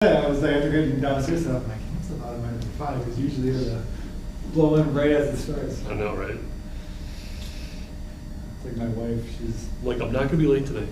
Yeah, I was like, after getting downstairs, I'm like, what's about a minute for 5? Because usually they're blow in right as it starts. I know, right? It's like my wife, she's Like, I'm not gonna be late today.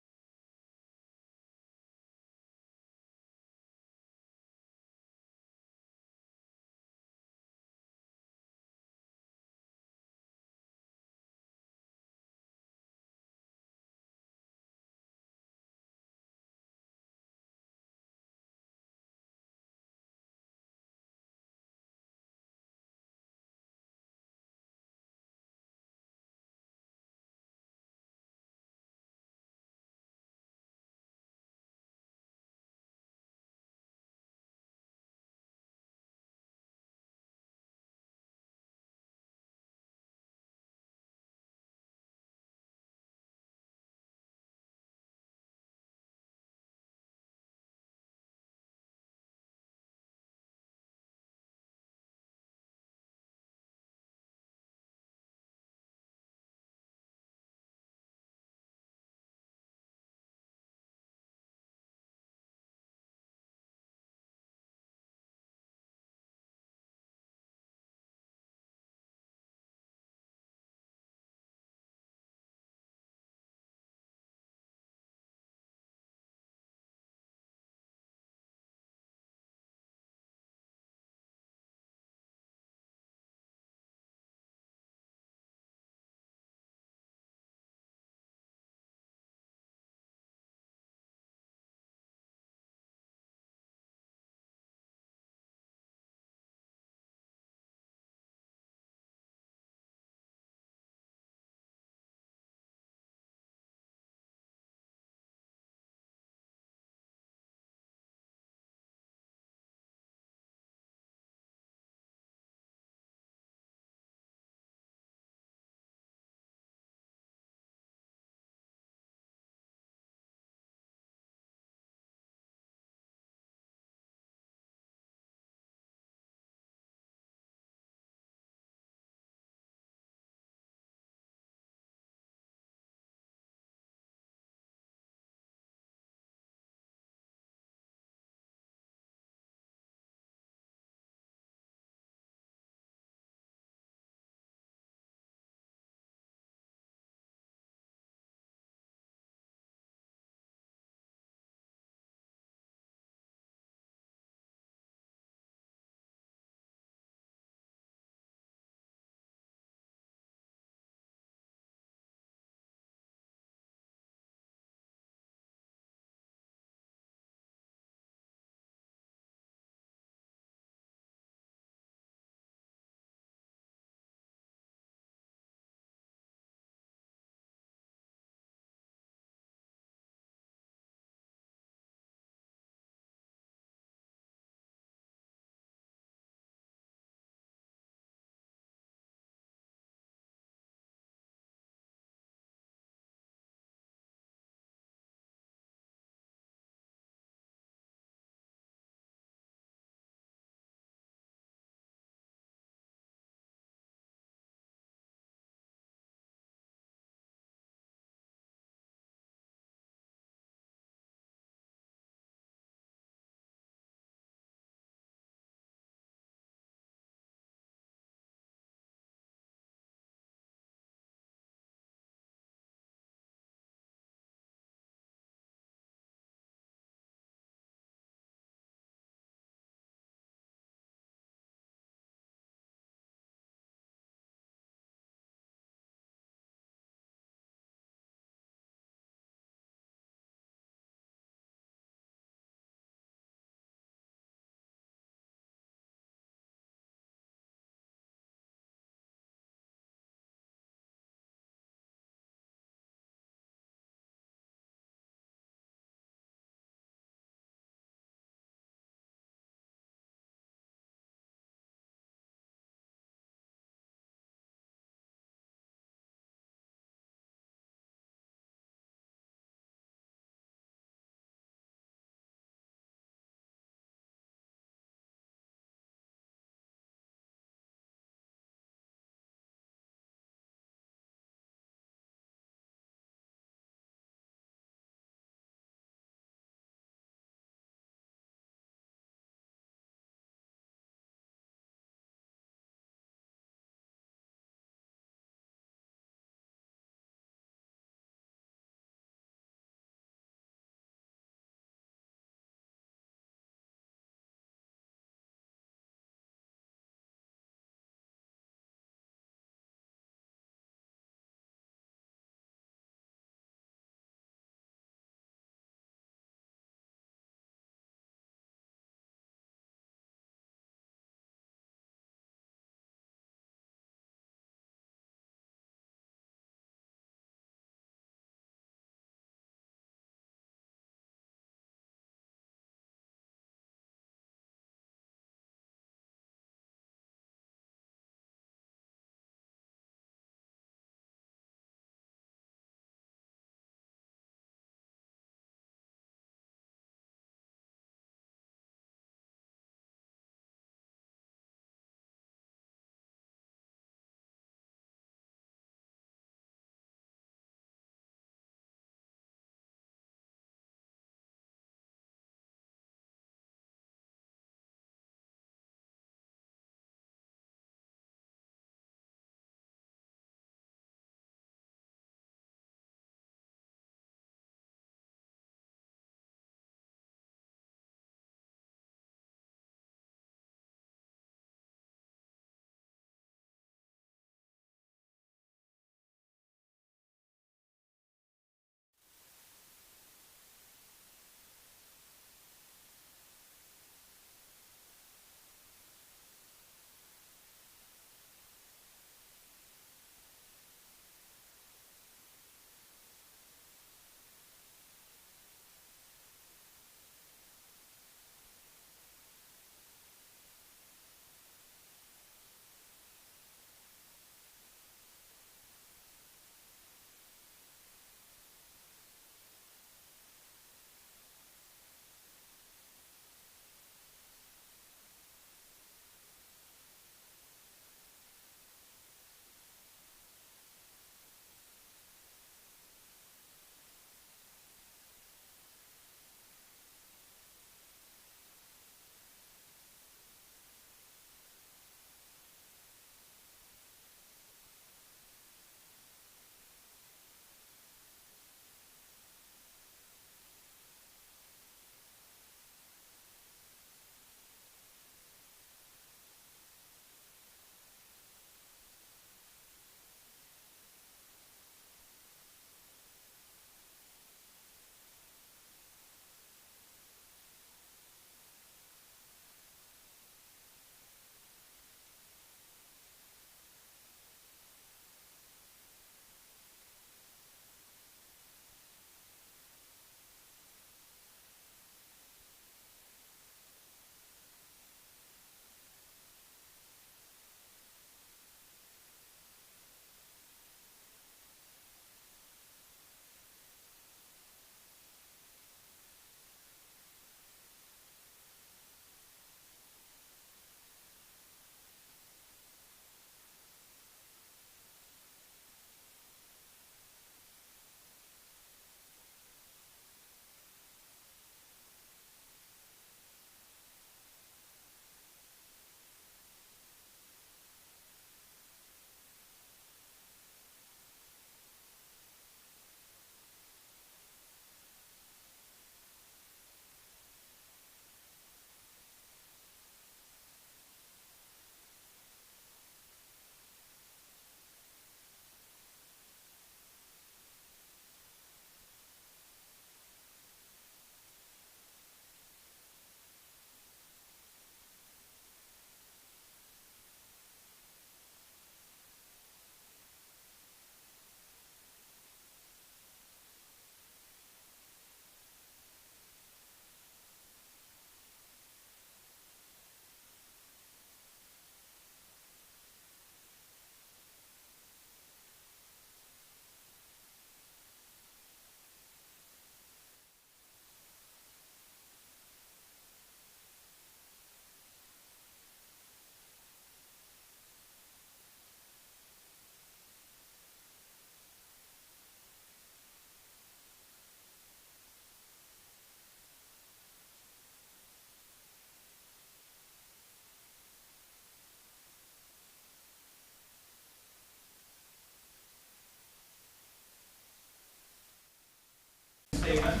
statement.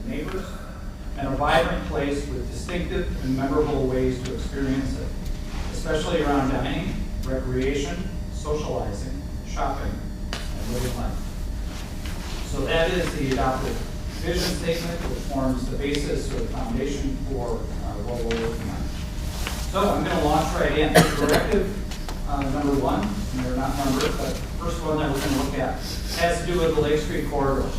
Neighbors, and a vibrant place with distinctive and memorable ways to experience it, especially around dining, recreation, socializing, shopping, and living life. So that is the adopted vision statement, which forms the basis or the foundation for what we're working on. So I'm going to launch right in. Directive number one, and they're not numbered, but the first one that we're going to look at has to do with the Lake Street corridor.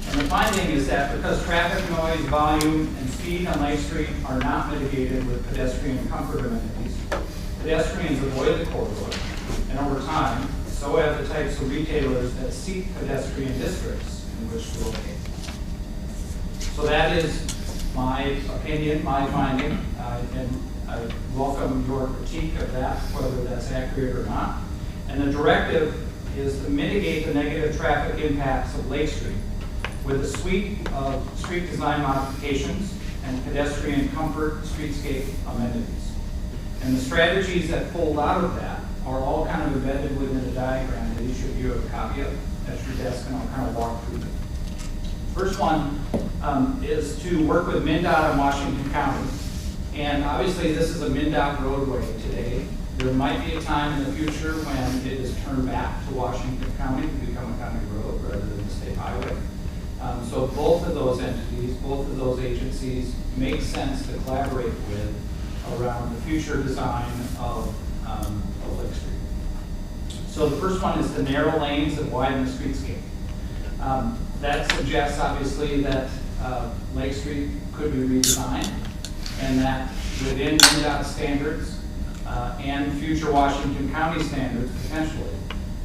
And the finding is that because traffic noise, volume, and speed on Lake Street are not mitigated with pedestrian comfort amenities, pedestrians avoid the corridor, and over time, so have the types of retailers that seek pedestrian districts in which to locate. So that is my opinion, my finding, and I welcome your critique of that, whether that's accurate or not. And the directive is to mitigate the negative traffic impacts of Lake Street with a suite of street design modifications and pedestrian comfort streetscape amenities. And the strategies that fold out of that are all kind of embedded within the diagram that each of you have a copy of at your desk, and I'll kind of walk through them. First one is to work with Mndot in Washington County. And obviously this is a Mndot roadway today. There might be a time in the future when it is turned back to Washington County to become a county road rather than a state highway. So both of those entities, both of those agencies make sense to collaborate with around the future design of Lake Street. So the first one is to narrow lanes and widen the streetscape. That suggests obviously that Lake Street could be redesigned, and that within Mndot standards and future Washington County standards potentially,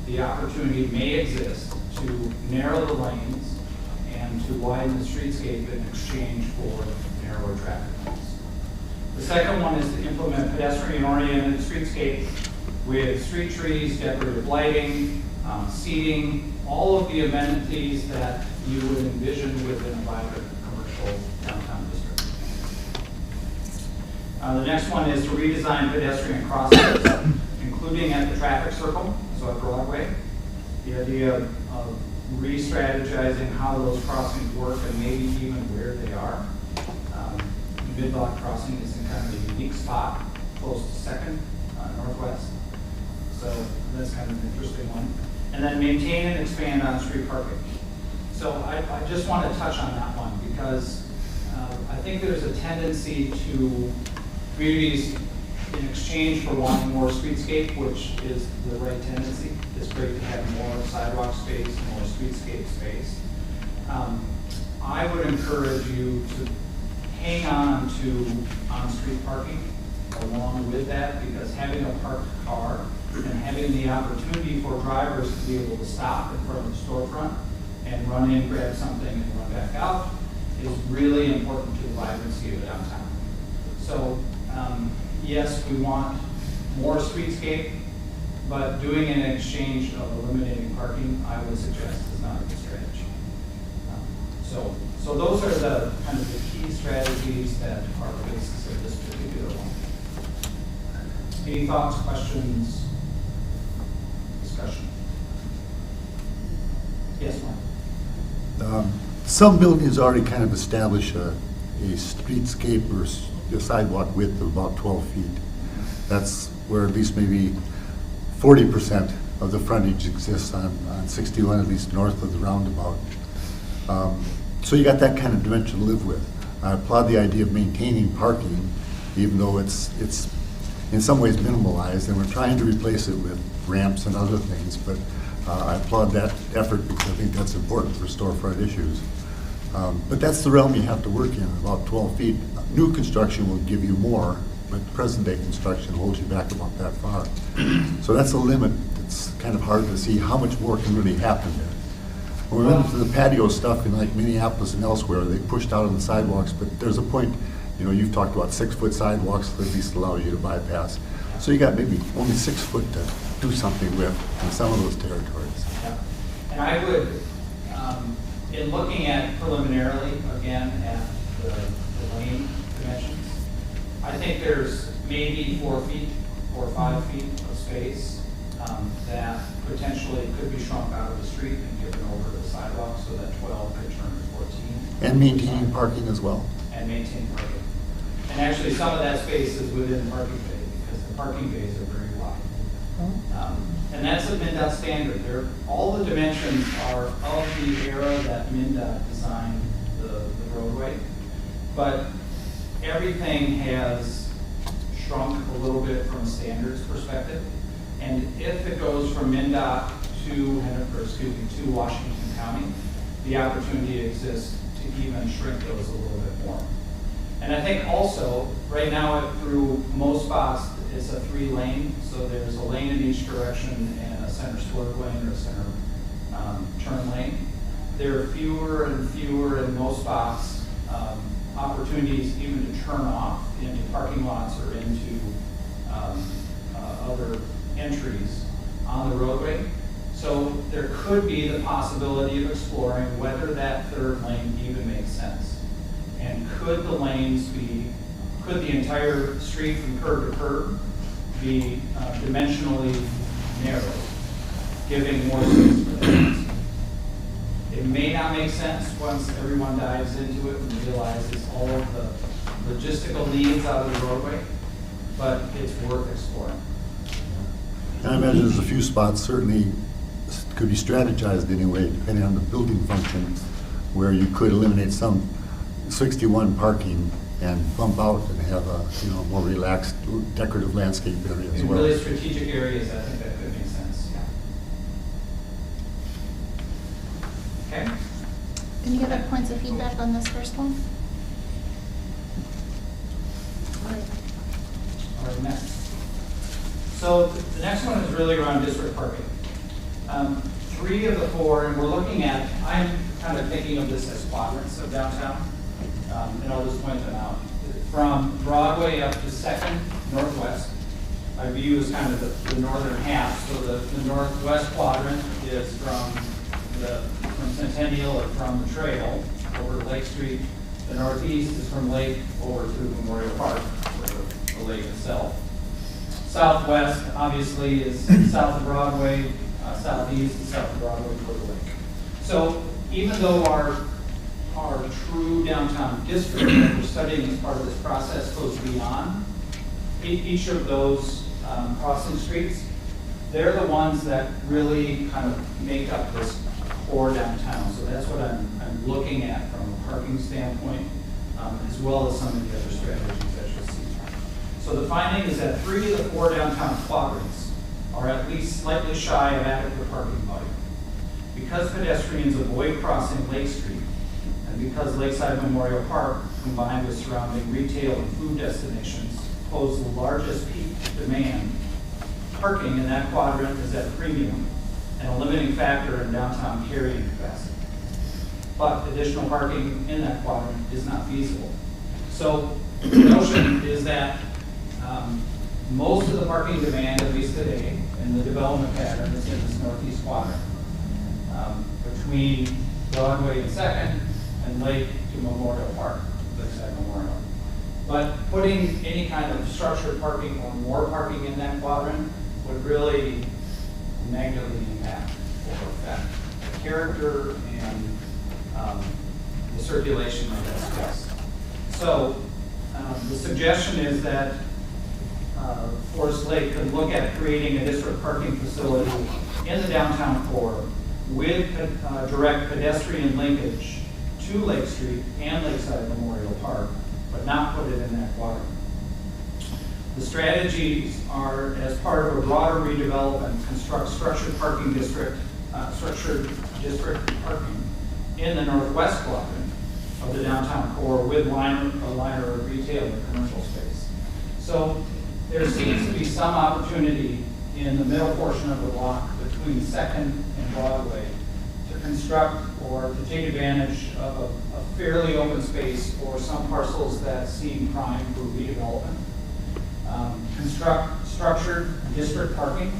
the opportunity may exist to narrow the lanes and to widen the streetscape in exchange for narrower traffic lanes. The second one is to implement pedestrian-oriented streetscape with street trees, decorative lighting, seating, all of the amenities that you would envision within a vibrant commercial downtown district. The next one is to redesign pedestrian crossings, including at the traffic circle, so at Broadway. The idea of re-strategizing how those crossings work and maybe even where they are. Mndot crossing is in kind of a unique spot, close to 2nd Northwest. So that's kind of an interesting one. And then maintain and expand on-street parking. So I just want to touch on that one because I think there's a tendency to communities in exchange for wanting more streetscape, which is the right tendency. It's great to have more sidewalk space, more streetscape space. I would encourage you to hang on to on-street parking along with that, because having a parked car and having the opportunity for drivers to be able to stop in front of the storefront and run in, grab something, and run back out is really important to the vibrancy of the downtown. So yes, we want more streetscape, but doing it in exchange of eliminating parking, I would suggest is not a good strategy. So those are the kind of the key strategies that are the basis of this particular one. Any thoughts, questions, discussion? Yes, Mike. Some buildings already kind of establish a streetscape or a sidewalk width of about 12 feet. That's where at least maybe 40% of the frontage exists on 61, at least north of the roundabout. So you got that kind of dimension to live with. I applaud the idea of maintaining parking, even though it's in some ways minimalized, and we're trying to replace it with ramps and other things, but I applaud that effort because I think that's important for storefront issues. But that's the realm you have to work in, about 12 feet. New construction will give you more, but present-day construction holds you back about that far. So that's a limit. It's kind of hard to see how much more can really happen there. When we went into the patio stuff in like Minneapolis and elsewhere, they pushed out on the sidewalks, but there's a point, you know, you've talked about 6-foot sidewalks that at least allow you to bypass. So you got maybe only 6 foot to do something with in some of those territories. Yeah. And I would, in looking at preliminarily, again, at the lane dimensions, I think there's maybe 4 feet or 5 feet of space that potentially could be shrunk out of the street and given over to the sidewalk so that 12 could turn to 14. And maintaining parking as well. And maintain parking. And actually, some of that space is within the parking bay because the parking bays are very wide. And that's a Mndot standard. All the dimensions are of the era that Mndot designed the roadway, but everything has shrunk a little bit from a standards perspective. And if it goes from Mndot to Washington County, the opportunity exists to even shrink those a little bit more. And I think also, right now through most spots, it's a 3-lane, so there's a lane in each direction and a center swerve lane or a center turn lane. There are fewer and fewer in most spots opportunities even to turn off into parking lots or into other entries on the roadway. So there could be the possibility of exploring whether that 3rd lane even makes sense. And could the entire street from curb to curb be dimensionally narrowed, giving more space for that? It may not make sense once everyone dives into it and realizes all of the logistical needs out of the roadway, but it's worth exploring. And I imagine there's a few spots certainly could be strategized anyway, depending on the building function, where you could eliminate some 61 parking and bump out and have a more relaxed decorative landscape area as In well. really strategic areas, I think that could make sense, yeah. Okay? Any other points of feedback on this first one? All right, next. So the next one is really around district parking. 3 of the 4, and we're looking at, I'm kind of thinking of this as quadrants of downtown, and I'll just point them out. From Broadway up to 2nd Northwest, I view as kind of the northern half. So the northwest quadrant is from Centennial or from the trail over to Lake Street. The northeast is from Lake over to Memorial Park, or the lake itself. Southwest, obviously, is south of Broadway, southeast is south of Broadway toward the lake. So even though our true downtown district that we're studying as part of this process goes beyond each of those crossing streets, they're the ones that really kind of make up this core downtown. So that's what I'm looking at from a parking standpoint, as well as some of the other strategies that you'll see. So the finding is that 3 of the 4 downtown quadrants are at least slightly shy of adequate parking volume. Because pedestrians avoid crossing Lake Street, and because Lakeside Memorial Park, combined with surrounding retail and food destinations, pose the largest peak demand, parking in that quadrant is at a premium and a limiting factor in downtown carrying capacity. But additional parking in that quadrant is not feasible. So the notion is that most of the parking demand, at least today, in the development pattern is in this northeast quadrant, between Broadway and 2nd and Lake to Memorial Park, Lakeside Memorial. But putting any kind of structured parking or more parking in that quadrant would really negatively impact or affect the character and the circulation of that space. So the suggestion is that Forest Lake could look at creating a district parking facility in the downtown core with direct pedestrian linkage to Lake Street and Lakeside Memorial Park, but not put it in that quadrant. The strategies are, as part of a broader redevelopment, construct structured district parking in the northwest quadrant of the downtown core with a liner of retail and commercial space. So there seems to be some opportunity in the middle portion of the block between 2nd and Broadway to construct or to take advantage of a fairly open space or some parcels that seem prime for redevelopment. Construct structured district parking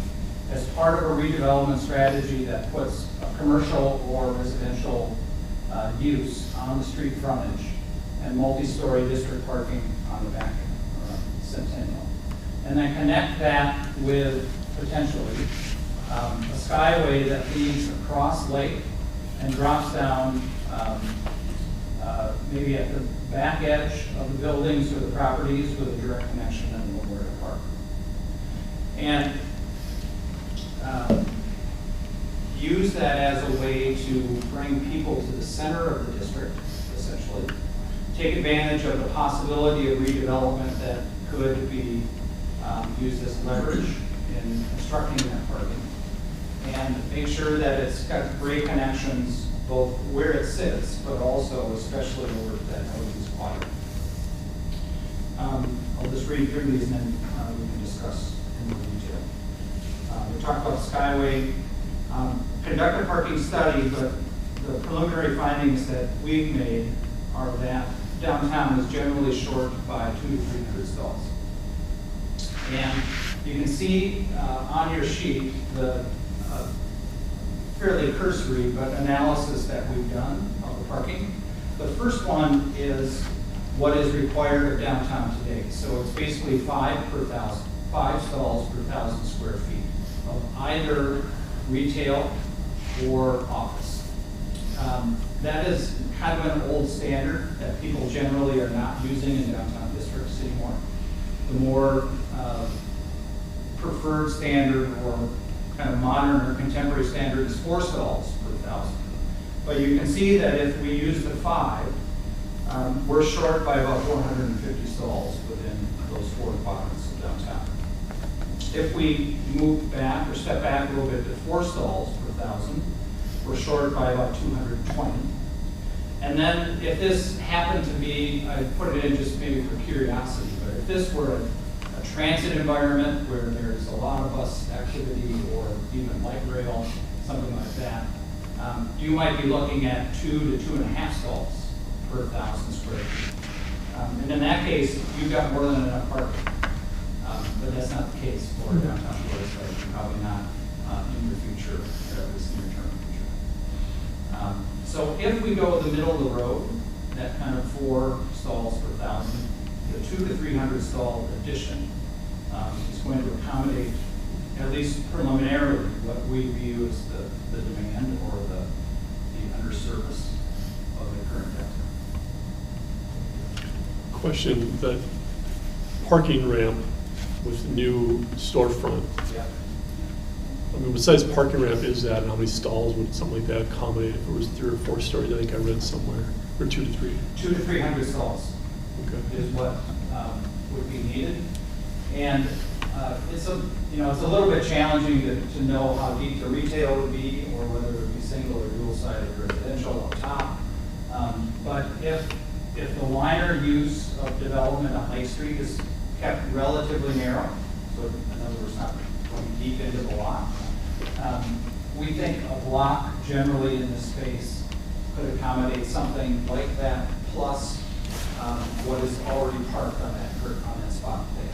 as part of a redevelopment strategy that puts a commercial or residential use on the street frontage and multi-story district parking on the back Centennial. And then connect that with potentially a skyway that leads across Lake and drops down maybe at the back edge of the buildings or the properties with a direct connection and nowhere to park. And use that as a way to bring people to the center of the district, essentially. Take advantage of the possibility of redevelopment that could be used as leverage in constructing that parking. And make sure that it's got great connections both where it sits, but also especially over that northeast quadrant. I'll just read through these and then we can discuss in more detail. We talked about Skyway. Conduct a parking study, but the preliminary findings that we've made are that downtown is generally short by 200 to 300 stalls. And you can see on your sheet the fairly cursory but analysis that we've done of the parking. The first one is what is required of downtown today. So it's basically 5 stalls per 1,000 square feet of either retail or office. That is kind of an old standard that people generally are not using in downtown districts anymore. The more preferred standard or kind of modern or contemporary standard is 4 stalls per 1,000. But you can see that if we use the 5, we're short by about 450 stalls within those 4 quadrants of downtown. If we move back or step back a little bit to 4 stalls per 1,000, we're short by about 220. And then if this happened to be, I put it in just maybe for curiosity, but if this were a transit environment where there's a lot of bus activity or even light rail, something like that, you might be looking at 2 to 2.5 stalls per 1,000 square feet. And in that case, you've got more than enough parking. But that's not the case for downtown Wilkes-Barre, probably not in the future, or at least near-term future. So if we go the middle of the road, that kind of 4 stalls per 1,000, the 200 to 300 stall addition is going to accommodate, at least preliminarily, what we view as the demand or the underservice of the current density. Question, that parking ramp with the new storefront. Yeah. I mean, what size parking ramp is that, and how many stalls would something like that accommodate if it was 3 or 4 stories? I think I read somewhere, or 2 to 3. 2 to 300 stalls. Okay. Is what would be needed, and it's a little bit challenging to know how deep the retail would be, or whether it would be single or dual-sided residential up top. But if the liner use of development on Lake Street is kept relatively narrow, so in other words, not going deep into the lot, we think a block generally in this space could accommodate something like that, plus what is already parked on that spot today.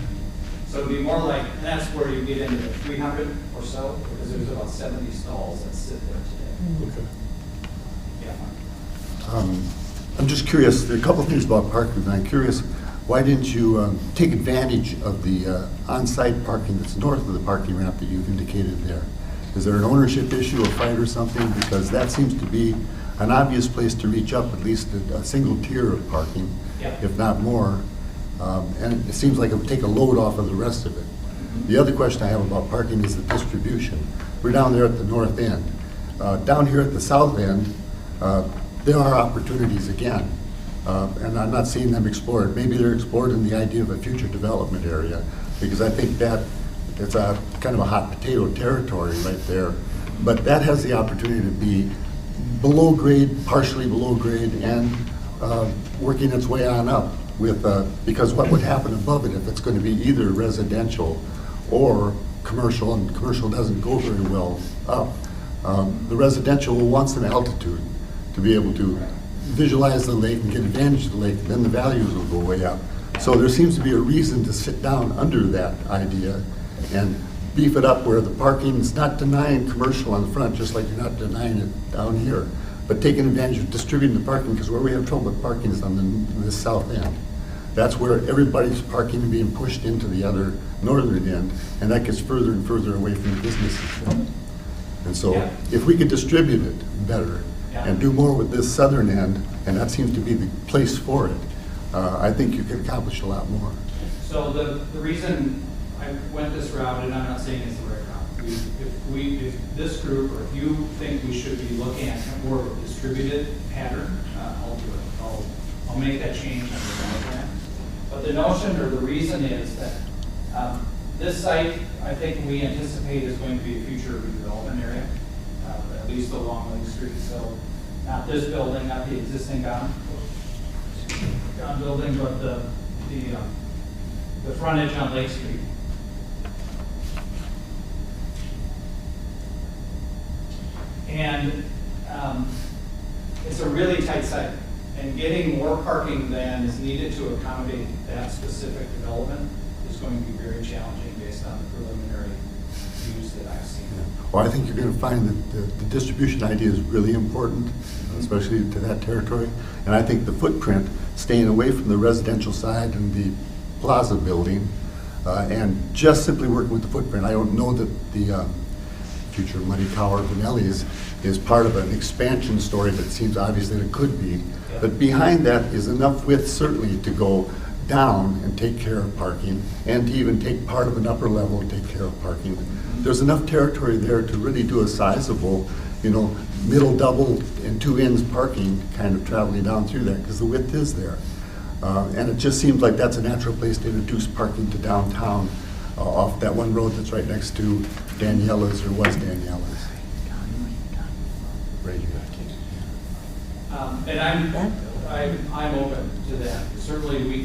So it'd be more like, and that's where you get into the 300 or so, because there's about 70 stalls that sit there today. Okay. Yeah. I'm just curious, there are a couple of things about parking, and I'm curious, why didn't you take advantage of the on-site parking that's north of the parking ramp that you've indicated there? Is there an ownership issue or fight or something? Because that seems to be an obvious place to reach up at least a single tier of parking, Yeah. if not more. And it seems like it would take a load off of the rest of it. The other question I have about parking is the distribution. We're down there at the north end. Down here at the south end, there are opportunities again, and I'm not seeing them explored. Maybe they're explored in the idea of a future development area, because I think that it's a kind of a hot potato territory right there. But that has the opportunity to be below grade, partially below grade, and working its way on up with, because what would happen above it if it's going to be either residential or commercial, and commercial doesn't go very well up. The residential will want some altitude to be able to visualize the lake and get advantage of the lake, then the values will go way up. So there seems to be a reason to sit down under that idea and beef it up where the parking is not denying commercial on the front, just like you're not denying it down here, but taking advantage of distributing the parking, because where we have trouble with parking is on this south end. that's where everybody's parking being pushed into the other northern end, and that gets further and further away from the businesses then. And so Yeah. if we could distribute it better Yeah. and do more with this southern end, and that seems to be the place for it, I think you could accomplish a lot more. So the reason I went this route, and I'm not saying it's the right route, if this group, or if you think we should be looking at more of a distributed pattern, I'll do it. I'll make that change on the diagram. But the notion or the reason is that this site, I think we anticipate is going to be a future redevelopment area, at least along Lake Street. So not this building, not the existing Gone building, but the frontage on Lake Street. And it's a really tight site, and getting more parking than is needed to accommodate that specific development is going to be very challenging based on the preliminary views that I've seen. Well, I think you're going to find that the distribution idea is really important, especially to that territory. And I think the footprint, staying away from the residential side and the plaza building, and just simply working with the footprint. I don't know that the future Muddy Tower Vanelli is part of an expansion story, but it seems obvious that it could be. But behind that is enough width certainly to go down and take care of parking, and to even take part of an upper level and take care of parking. There's enough territory there to really do a sizable, middle double and 2 ends parking kind of traveling down through that, because the width is there. And it just seems like that's a natural place to introduce parking to downtown off that one road that's right next to Daniela's, or was Daniela's. Right here. And I'm open to that. Certainly, we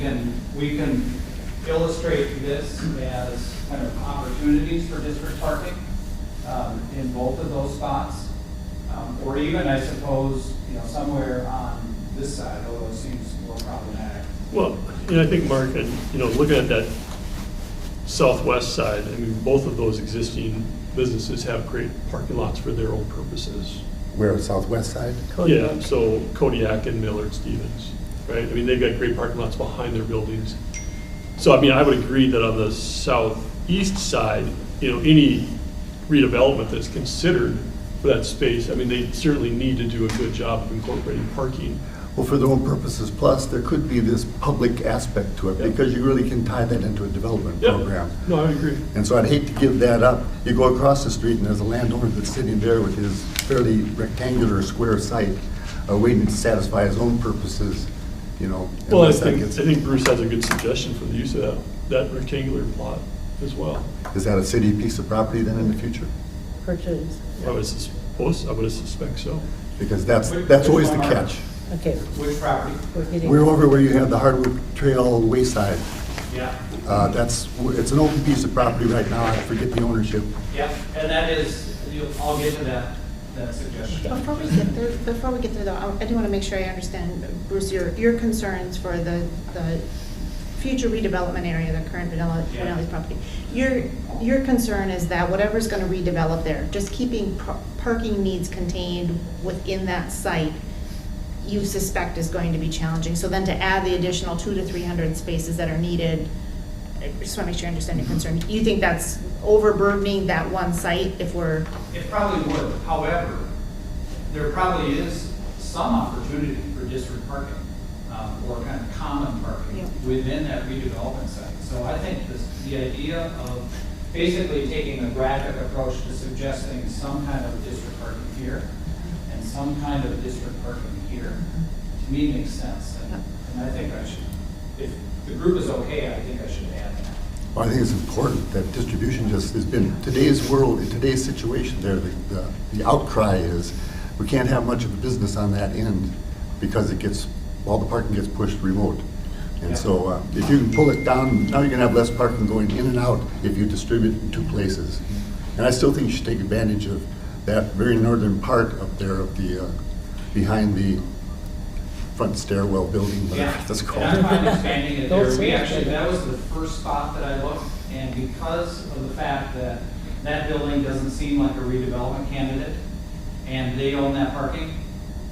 can illustrate this as kind of opportunities for district parking in both of those spots, or even, I suppose, somewhere on this side, although it seems more problematic. Well, I think, Mark, and, looking at that southwest side, both of those existing businesses have great parking lots for their own purposes. Where, southwest side? Yeah, so Kodiak and Millard Stevens, right? They've got great parking lots behind their buildings. So, I would agree that on the southeast side, any redevelopment that's considered for that space, they certainly need to do a good job of incorporating parking. Well, for their own purposes, plus there could be this public aspect to it, Yep. because you really can tie that into a development Yep. program. No, I agree. And so I'd hate to give that up. You go across the street and there's a landowner that's sitting there with his fairly rectangular square site, waiting to satisfy his own purposes, Well, I unless that think gets. Bruce has a good suggestion for the use of that rectangular plot as well. Is that a city piece of property then in the future? Purchase. I would suspect so. Because that's Which always the one? catch. Okay, Which property? we're getting. We're over where you have the Hardwood Trail wayside. Yeah. It's an open piece of property right now. I forget the ownership. Yeah, and that is, I'll get to that suggestion. Before we get there though, I do want to make sure I understand, Bruce, your concerns for the future redevelopment area, the current Vanelli's property. Your concern is that whatever's going to redevelop there, just keeping parking needs contained within that site, you suspect is going to be challenging. So then to add the additional 200 to 300 spaces that are needed, I just want to make sure I understand your concern. You think that's overburdening that one site if we're... It probably would. However, there probably is some opportunity for district parking, or kind of common parking Yeah. within that redevelopment site. So I think the idea of basically taking a graphic approach to suggesting some kind of district parking here and some kind of district parking here, to me makes sense. And I think I should, if the group is okay, I think I should add that. Well, I think it's important that distribution just has been, today's world, in today's situation there, the outcry is, we can't have much of a business on that end because all the parking gets pushed remote. And Yeah. so if you can pull it down, now you're gonna have less parking going in and out if you distribute it in 2 places. And I still think you should take advantage of that very northern part up there of the, behind the front stairwell building, whatever Yeah, that's and called. I'm fine expanding it Don't there. say We it. actually, that was the first spot that I looked, and because of the fact that that building doesn't seem like a redevelopment candidate, and they own that parking,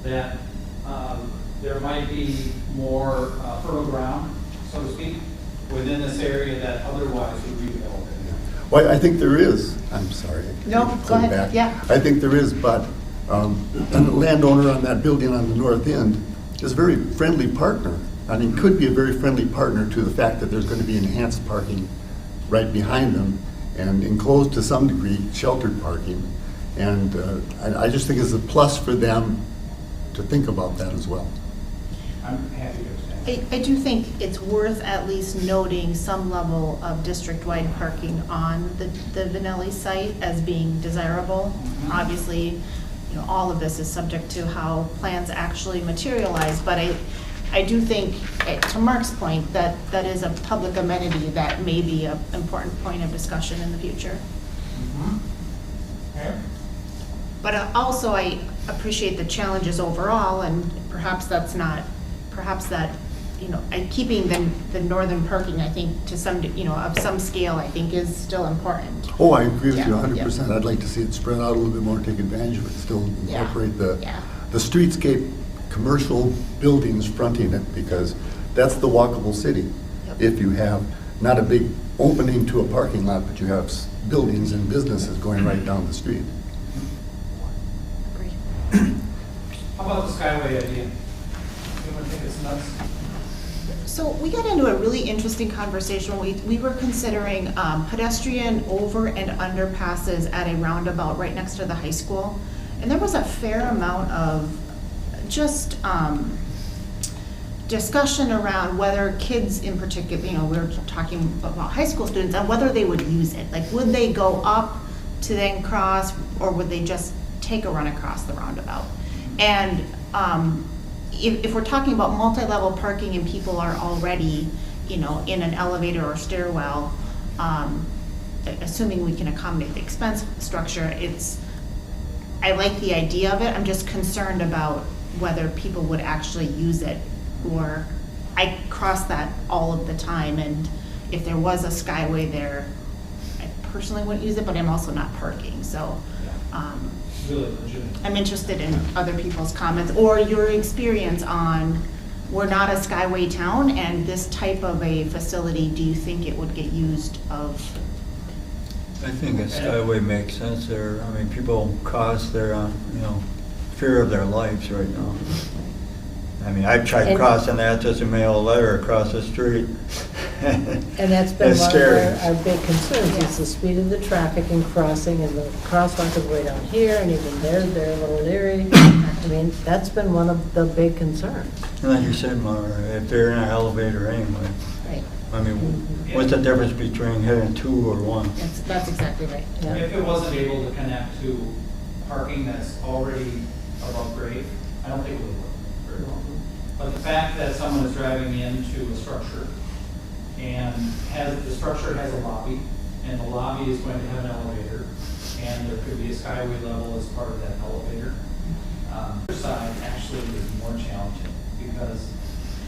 that there might be more fertile ground. so to speak, within this area that otherwise would redevelop it? Well, I think there is. I'm sorry. No, go ahead. Back. Yeah. I think there is, but the landowner on that building on the north end is a very friendly partner. I mean, could be a very friendly partner to the fact that there's going to be enhanced parking right behind them and enclosed to some degree, sheltered parking. And I just think it's a plus for them to think about that as well. I'm happy to understand. I do think it's worth at least noting some level of district-wide parking on the Vanelli site as being desirable. Obviously, you know, all of this is subject to how plans actually materialize, but I do think, to Mark's point, that that is a public amenity that may be an important point of discussion in the future. Okay. But also, I appreciate the challenges overall, and perhaps that's not, perhaps that, you know, keeping the northern parking, I think, to some, you know, of some scale, I think is still important. Oh, I agree with Yeah, you 100%. I'd like to see it spread out a little bit more, take advantage of it, still Yeah, incorporate yeah. the streetscape commercial buildings fronting it, because that's the walkable city. Yep. If you have not a big opening to a parking lot, but you have buildings and businesses going right down the street. Agreed. How about the Skyway idea? Anyone think it's nuts? So we got into a really interesting conversation. We were considering pedestrian over and underpasses at a roundabout right next to the high school. And there was a fair amount of just discussion around whether kids in particular, you know, we were talking about high school students and whether they would use it. Like, would they go up to then cross, or would they just take a run across the roundabout? And if we're talking about multi-level parking and people are already, you know, in an elevator or stairwell, assuming we can accommodate the expense structure, I like the idea of it. I'm just concerned about whether people would actually use it, or I cross that all of the time, and if there was a Skyway there, I personally wouldn't use it, but I'm also not parking, so Really legitimate. I'm interested in other people's comments or your experience on, we're not a Skyway town, and this type of a facility, do you think it would get used of? I think a Skyway makes sense there. I mean, people cross their, you know, fear of their lives right now. I mean, I've tried crossing that just to mail a letter across the street. And that's been It's one scary. of our big concerns, is the speed of the traffic and crossing, and the crosswalk is way down here, and even they're a little leery. I mean, that's been one of the big concerns. And like you said, Mara, if they're in an elevator anyway, Right. I mean, what's the difference between hitting 2 or 1? That's exactly right. Yeah. If it wasn't able to connect to parking that's already above grade, I don't think it would work very well. But the fact that someone is driving into a structure and the structure has a lobby, and the lobby is going to have an elevator, and there could be a Skyway level as part of that elevator. The other side actually is more challenging because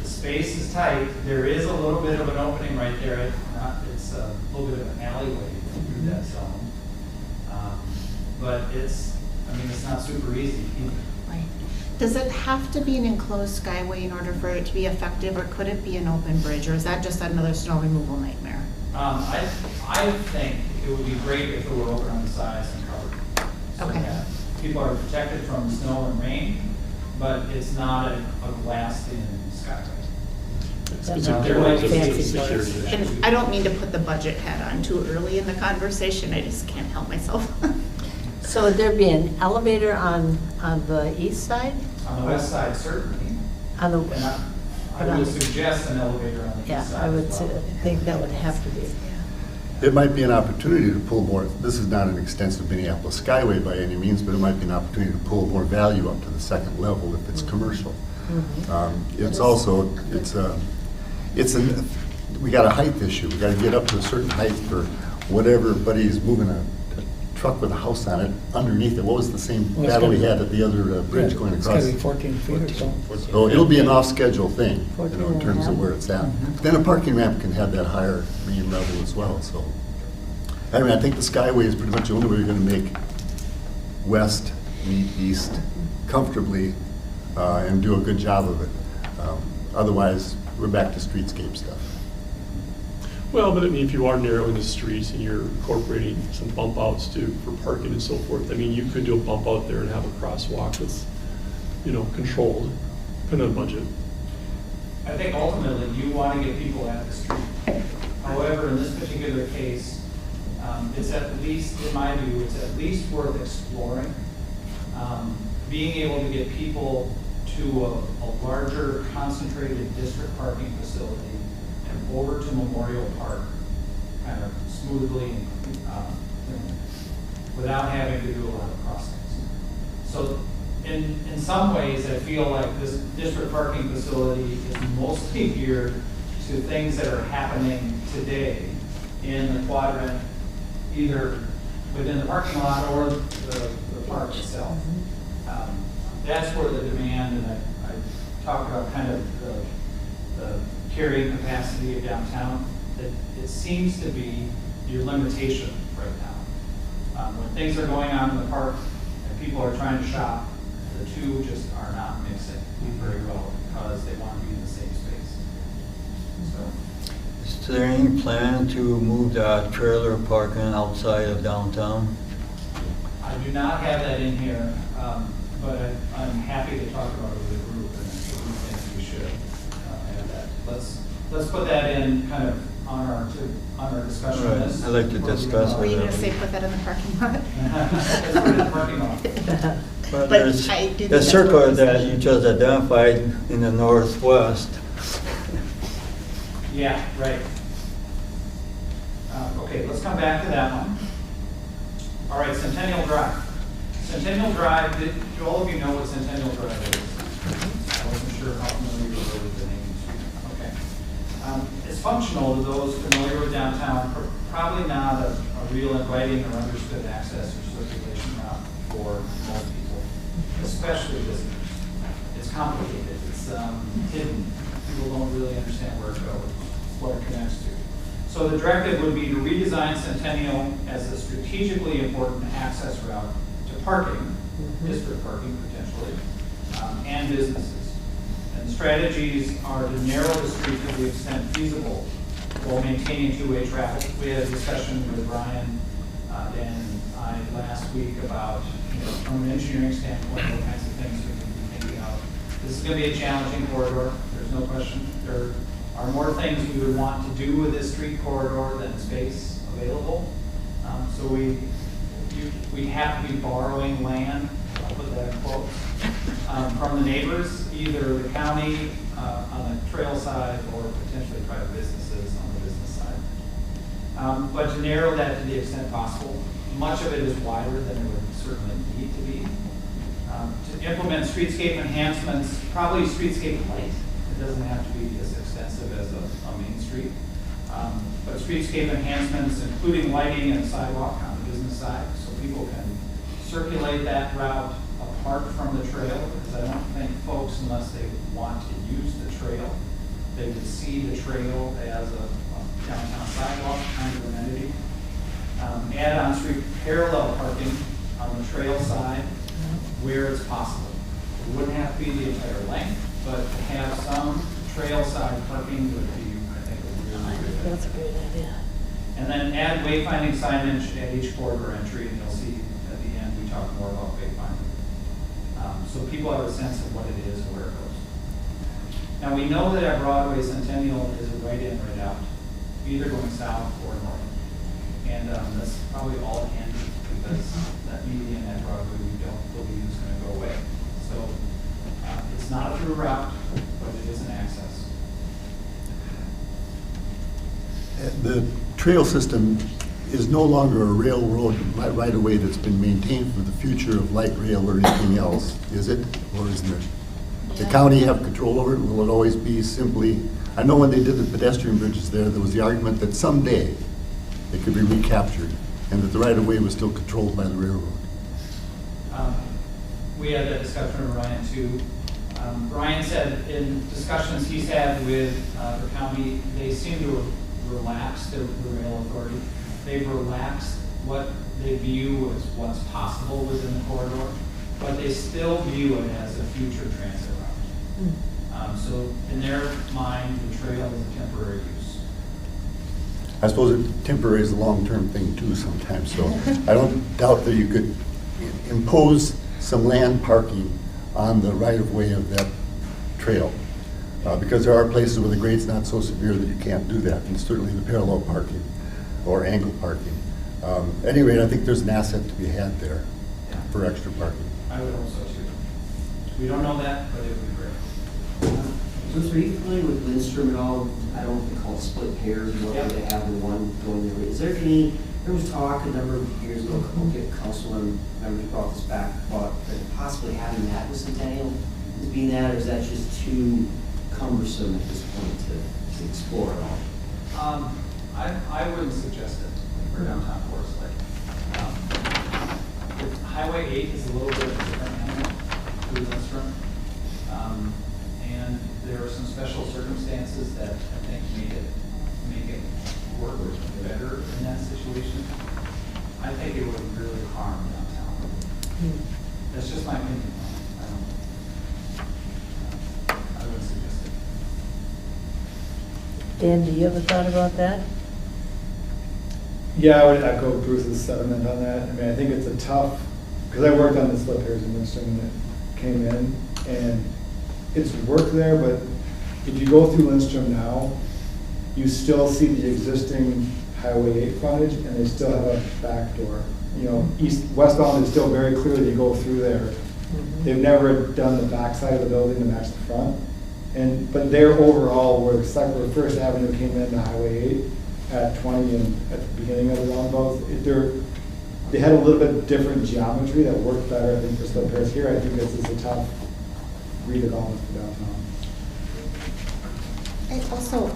the space is tight. There is a little bit of an opening right there. It's a little bit of an alleyway through that zone. But it's not super easy either. Right. Does it have to be an enclosed Skyway in order for it to be effective, or could it be an open bridge, or is that just another snow removal nightmare? I think it would be great if it were open on the sides and covered. So Okay. that people are protected from snow and rain, but it's not a glassed-in Skyway. It's No, a they're like security fancy issue. And I don't mean to put the budget hat on too early in the conversation, I just can't help myself. So would there be an elevator on the east side? On the west side, certainly. On the, And I would suggest an elevator on the yeah, east side I would as well. think that would have to be. It might be an opportunity to pull more, this is not an extensive Minneapolis Skyway by any means, but it might be an opportunity to pull more value up to the second level if it's commercial. It's also, we got a height issue. We got to get up to a certain height for whatever buddy's moving a truck with a house on it underneath it. What was the same Well, it's battle we gotta be- had at the other bridge going It's across? gotta be 14 feet or so. So it'll be an off-schedule thing, in 14 terms of and a where half. it's at. Then a parking ramp can have that higher mean level as well, so. I mean, I think the Skyway is pretty much the only way you're gonna make west meet east comfortably, and do a good job of it. Otherwise, we're back to streetscape stuff. Well, but I mean, if you are narrowing the streets and you're incorporating some bump outs for parking and so forth, I mean, you could do a bump out there and have a crosswalk that's, controlled, depending on budget. I think ultimately you want to get people at the street. However, in this particular case, it's at least, in my view, it's at least worth exploring. Being able to get people to a larger concentrated district parking facility and over to Memorial Park kind of smoothly without having to do a lot of crossings. So in some ways, I feel like this district parking facility is mostly geared to things that are happening today in the quadrant, either within the parking lot or the park itself. That's where the demand, and I talked about kind of the carrying capacity of downtown, that it seems to be your limitation right now. When things are going on in the park and people are trying to shop, the two just are not mixing very well because they want to be in the same space. So, Is there any plan to move the trailer parking outside of downtown? I do not have that in here, but I'm happy to talk about it with the group, and I think we should add that. Let's put that in kind of on our discussion Right. list. I'd like to discuss Were you it. going to say put that in the parking lot? Let's put it in the parking lot. But But there's I do think the that's circle what that we you just identified in the northwest. Yeah, right. Okay, let's come back to that one. All right, Centennial Drive. Centennial Drive, do all of you know what Centennial Drive is? I wasn't sure how familiar you were with the name. Okay. It's functional to those familiar with downtown, probably not a real inviting or understood access or circulation route for most people, especially visitors. It's complicated, it's hidden. People don't really understand where it goes, what it connects to. So the directive would be to redesign Centennial as a strategically important access route to parking, district parking potentially, and businesses. And the strategies are to narrow the street to the extent feasible while maintaining two-way traffic. We had a discussion with Brian, Dan, and I last week about, from an engineering standpoint, what kinds of things we can be thinking of. This is going to be a challenging corridor, there's no question. There are more things we would want to do with this street corridor than space available. So we have to be borrowing land, I'll put that in quotes, from the neighbors, either the county on the trail side or potentially private businesses on the business side. But to narrow that to the extent possible, much of it is wider than it would certainly need to be. To implement streetscape enhancements, probably streetscape light. It doesn't have to be as extensive as a main street. But streetscape enhancements, including lighting and sidewalk on the business side, so people can circulate that route apart from the trail, because I don't think folks, unless they want to use the trail, they would see the trail as a downtown sidewalk kind of amenity. Add on street parallel parking on the trail side where it's possible. It wouldn't have to be the entire length, but to have some trail side parking would be, I think, a really good thing. That's a great idea. And then add wayfinding signage at each corridor entry, and you'll see at the end we talk more about wayfinding. So people have a sense of what it is and where it goes. Now we know that at Broadway, Centennial is a right in, right out, either going south or north. And that's probably all it can be, because that median at Broadway we don't believe is going to go away. So it's not a through route, but it is an access. The trail system is no longer a railroad right-of-way that's been maintained for the future of light rail or anything else, is it? Or isn't it? The county have control over it? Will it always be simply, I know when they did the pedestrian bridges there was the argument that someday it could be recaptured and that the right-of-way was still controlled by the railroad. We had that discussion with Ryan too. Ryan said in discussions he's had with the county, they seem to have relaxed the rail authority. They've relaxed what they view as what's possible within the corridor, but they still view it as a future transit route. So in their mind, the trail is a temporary use. I suppose temporary is a long-term thing too sometimes, so I don't doubt that you could impose some land parking on the right-of-way of that trail. Because there are places where the grade's not so severe that you can't do that, and certainly the parallel parking or angle parking. At any rate, I think there's an asset to be had there for extra parking. I would hope so too. We don't know that, but it would be great. Bruce, are you familiar with Lindstrom at all? I don't know if they call it split hairs, or whether they have the one going there. Is there any, there was talk a number of years ago, a couple of council members brought this back, about possibly having that with Centennial, being that, or is that just too cumbersome at this point to explore at all? I wouldn't suggest it for downtown Forest Lake. Highway 8 is a little bit of a different animal to Lindstrom. And there are some special circumstances that I think make it work better in that situation. I think it would really harm downtown. That's just my opinion. I wouldn't suggest it. Dan, do you have a thought about that? Yeah, I would echo Bruce's sentiment on that. I mean, I think it's a tough, because I worked on the split hairs in Lindstrom when it came in, and it's worked there, but if you go through Lindstrom now, you still see the existing Highway 8 frontage, and they still have a back door. You know, westbound is still very clear that you go through there. They've never done the back side of the building to match the front. But there overall, where First Avenue came into Highway 8 at 20 and at the beginning of the roundabout, they had a little bit different geometry that worked better, I think, for split hairs. Here, I think this is a tough redevelopment for downtown. And also,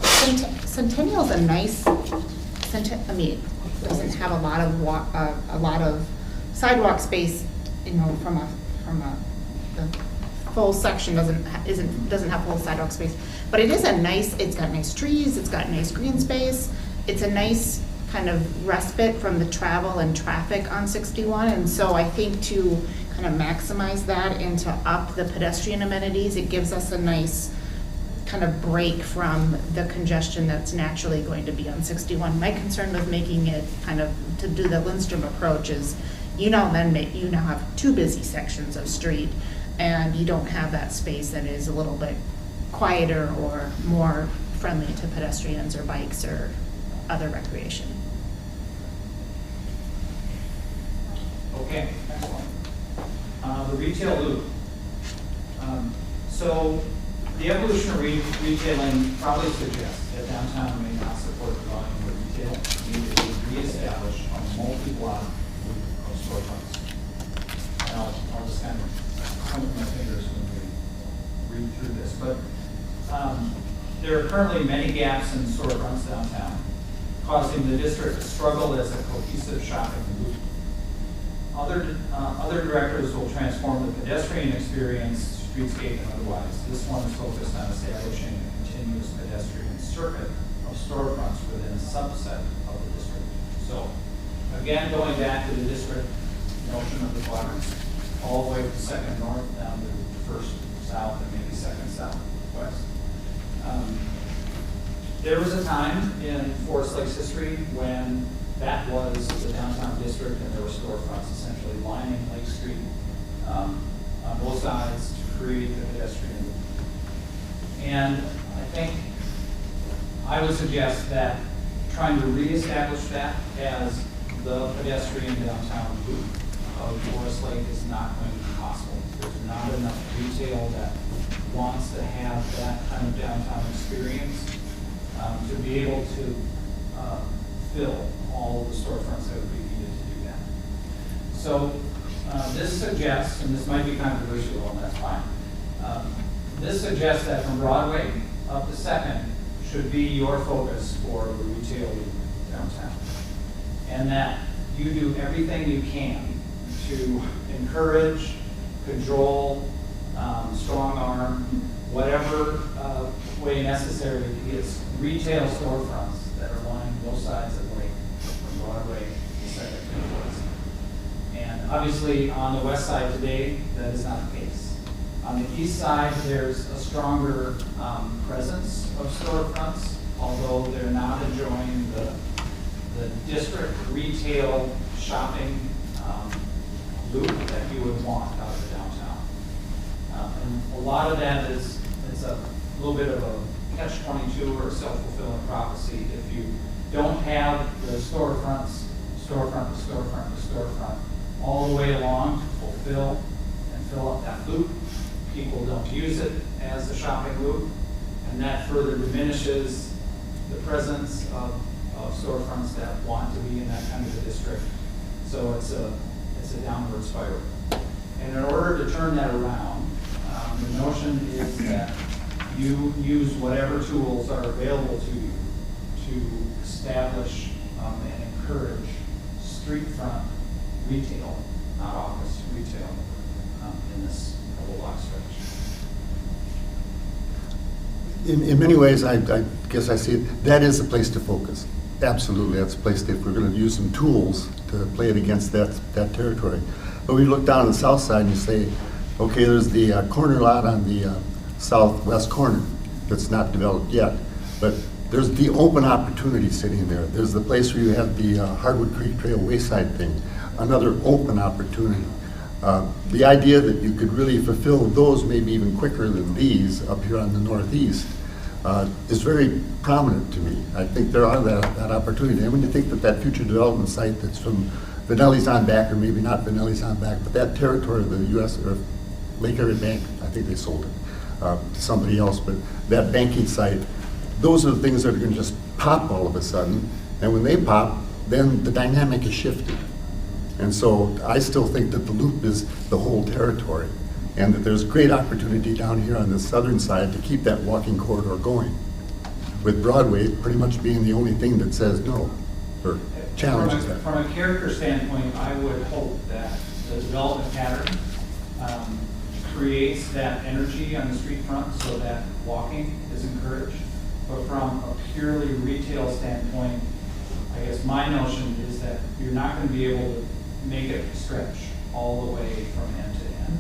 Centennial's a nice, I mean, it doesn't have a lot of sidewalk space, you know, the full section doesn't have full sidewalk space, but it is a nice, it's got nice trees, it's got nice green space, it's a nice kind of respite from the travel and traffic on 61, and so I think to kind of maximize that and to up the pedestrian amenities, it gives us a nice kind of break from the congestion that's naturally going to be on 61. My concern with making it kind of to do the Lindstrom approach is you now have two busy sections of street, and you don't have that space that is a little bit quieter or more friendly to pedestrians or bikes or other recreation. Okay, excellent. The retail loop. So the evolution of retailing probably suggests that downtown may not support the volume of retail. We need to reestablish a multi-block loop of storefronts. And I'll just kind of point with my fingers when we read through this. But there are currently many gaps in storefronts downtown, causing the district to struggle as a cohesive shopping loop. Other directors will transform the pedestrian experience, streetscape and otherwise. This one is focused on establishing a continuous pedestrian circuit of storefronts within a subset of the district. So, again, going back to the district notion of the quadrants, all the way from second north down to first south and maybe second southwest. There was a time in Forest Lake's history when that was the downtown district, and there were storefronts essentially lining Lake Street on both sides to create the pedestrian loop. And I think I would suggest that trying to reestablish that as the pedestrian downtown loop of Forest Lake is not going to be possible. There's not enough retail that wants to have that kind of downtown experience to be able to fill all of the storefronts that would be needed to do that. So this suggests, and this might be controversial, and that's fine, this suggests that from Broadway up to 2nd should be your focus for the retail downtown. And that you do everything you can to encourage, control, strong arm, whatever way necessary to get retail storefronts that are lining both sides of the lake, from Broadway to 2nd to West. And obviously on the west side today, that is not the case. On the east side, there's a stronger presence of storefronts, although they're not enjoying the the district retail shopping loop that you would want out of the downtown. And a lot of that is, it's a little bit of a catch-22 or a self-fulfilling prophecy. If you don't have the storefront to storefront, all the way along to fulfill and fill up that loop, people don't use it as a shopping loop, and that further diminishes the presence of storefronts that want to be in that kind of a district. So it's a downward spiral. And in order to turn that around, the notion is that you use whatever tools are available to you to establish and encourage street front retail, not office retail, in this couple block stretch. In many ways, I guess I see it, that is the place to focus. Absolutely, that's a place that if we're going to use some tools to play it against that territory. But we look down on the south side and you say, okay, there's the corner lot on the southwest corner that's not developed yet, but there's the open opportunity sitting there. There's the place where you have the Hardwood Creek Trail Wayside thing, another open opportunity. The idea that you could really fulfill those maybe even quicker than these up here on the northeast is very prominent to me. I think there are that opportunity. And when you think that future development site that's from Vanelli's on back, or maybe not Vanelli's on back, but that territory of the U.S. or Lake Area Bank, I think they sold it to somebody else, but that banking site, those are the things that are going to just pop all of a sudden. And when they pop, then the dynamic is shifted. And so I still think that the loop is the whole territory, and that there's great opportunity down here on the southern side to keep that walking corridor going, with Broadway pretty much being the only thing that says no, or challenges that. From a character standpoint, I would hope that the development pattern creates that energy on the street front so that walking is encouraged. But from a purely retail standpoint, I guess my notion is that you're not going to be able to make it stretch all the way from end to end.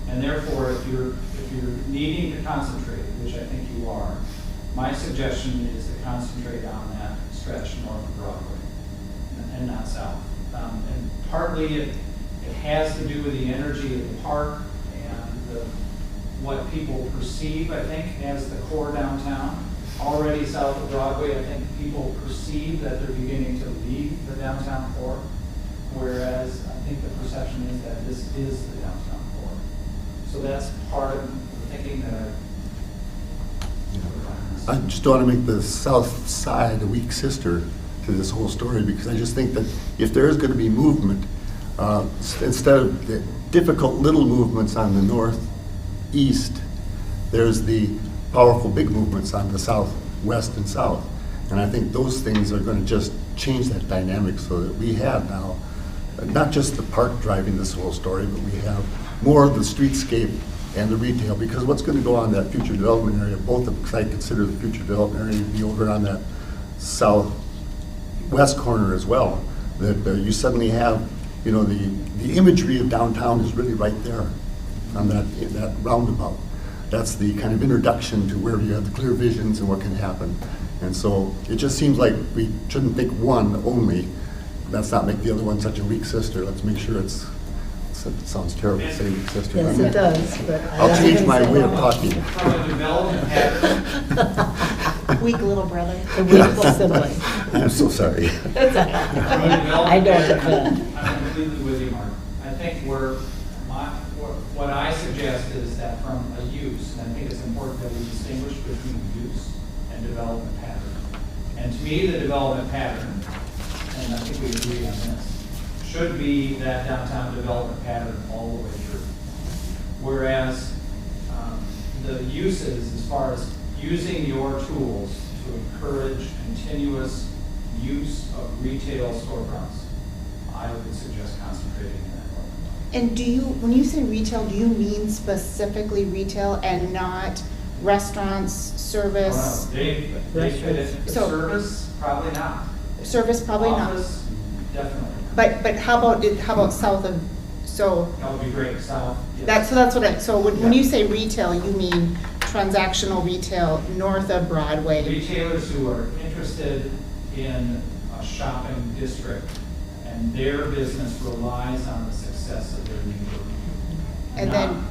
And therefore, if you're needing to concentrate, which I think you are, my suggestion is to concentrate on that stretch north of Broadway and not south. And partly it has to do with the energy of the park and what people perceive, I think, as the core downtown. Already south of Broadway, I think people perceive that they're beginning to leave the downtown core, whereas I think the perception is that this is the downtown core. So that's part of the thinking that I just don't want to make the south side a weak sister to this whole story, because I just think that if there is going to be movement, instead of the difficult little movements on the northeast, there's the powerful big movements on the south, west, and south. And I think those things are going to just change that dynamic so that we have now, not just the park driving this whole story, but we have more of the streetscape and the retail, because what's going to go on that future development area, both of, because I consider the future development area to be over on that southwest corner as well, that you suddenly have, you know, the imagery of downtown is really right there on that roundabout. That's the kind of introduction to where you have the clear visions and what can happen. And so it just seems like we shouldn't think one only. Let's not make the other one such a weak sister. Let's make sure it sounds terrible to say weak sister. Yes, it does, but. I'll change my way of talking. from a development pattern. Weak little brother. The weak sibling. I'm so sorry. From a development I don't pattern, defend. I'm completely with you, Mark. I think what I suggest is that from a use, and I think it's important that we distinguish between use and development pattern. And to me, the development pattern, and I think we agree on this, should be that downtown development pattern all the way through. Whereas the uses, as far as using your tools to encourage continuous use of retail storefronts, I would suggest concentrating in that way. And do you, when you say retail, do you mean specifically retail and not restaurants, service? They fit it. So- Service, probably not. Service, probably not. Office, definitely. But how about south of, so That would be great, south. yes. that's what when Yeah. you say retail, you mean transactional retail north of Broadway? Retailers who are interested in a shopping district, and their business relies on the success of their neighborhood. And then-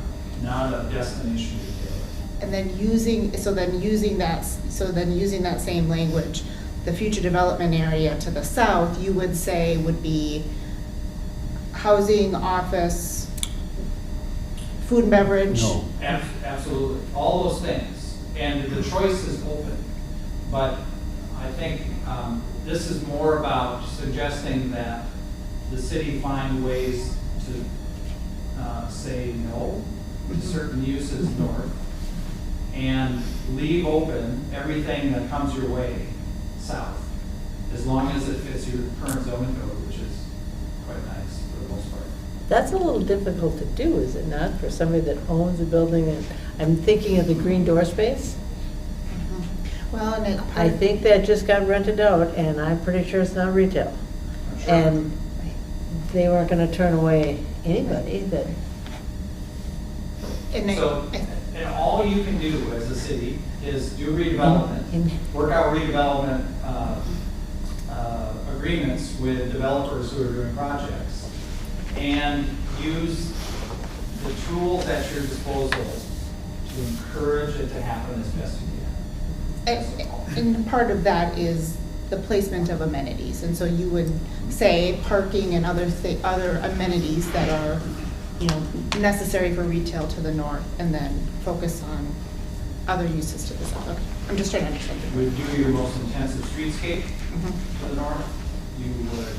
Not a destination retailer. And then using that same language, the future development area to the south, you would say would be housing, office, food and beverage? No. Absolutely, all those things, and the choice is open. But I think this is more about suggesting that the city find ways to say no to certain uses north, and leave open everything that comes your way south, as long as it fits your current zoning code, which is quite nice for the most part. That's a little difficult to do, is it not, for somebody that owns a building? And I'm thinking of the green door space. Well, and I think that just got rented out, and I'm pretty sure it's not retail. I'm sure. And they weren't gonna turn away anybody that, And all you can do as a city is do redevelopment, work out redevelopment agreements with developers who are doing projects, and use the tools at your disposal to encourage it to happen as best you can. And part of that is the placement of amenities, and so you would say parking and other amenities that are, necessary for retail to the north, and then focus on other uses to the south. Okay, I'm just trying to understand. You would do your most intensive streetscape to the north. You would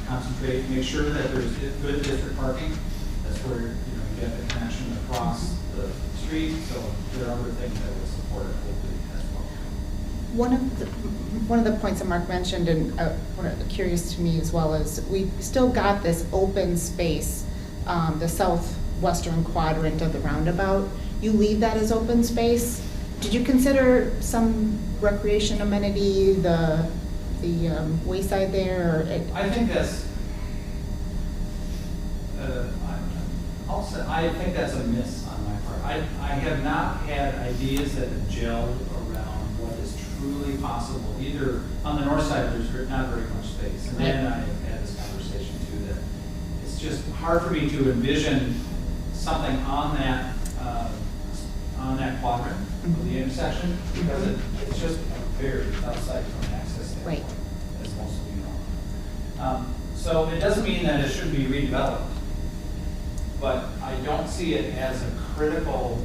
concentrate, make sure that there's good district parking. That's where you get the connection across the street. So there are other things that would support it hopefully as well. One of the points that Mark mentioned, and curious to me as well, is we still got this open space, the southwestern quadrant of the roundabout. You leave that as open space. Did you consider some recreation amenity, the wayside there? I think that's. I think that's a miss on my part. I have not had ideas that have gelled around what is truly possible. Either on the north side, there's not very much space, and then I have had this conversation too that it's just hard for me to envision something on that quadrant of the intersection, because it's just very outside from an access standpoint, as most of you know. So it doesn't mean that it shouldn't be redeveloped, but I don't see it as a critical,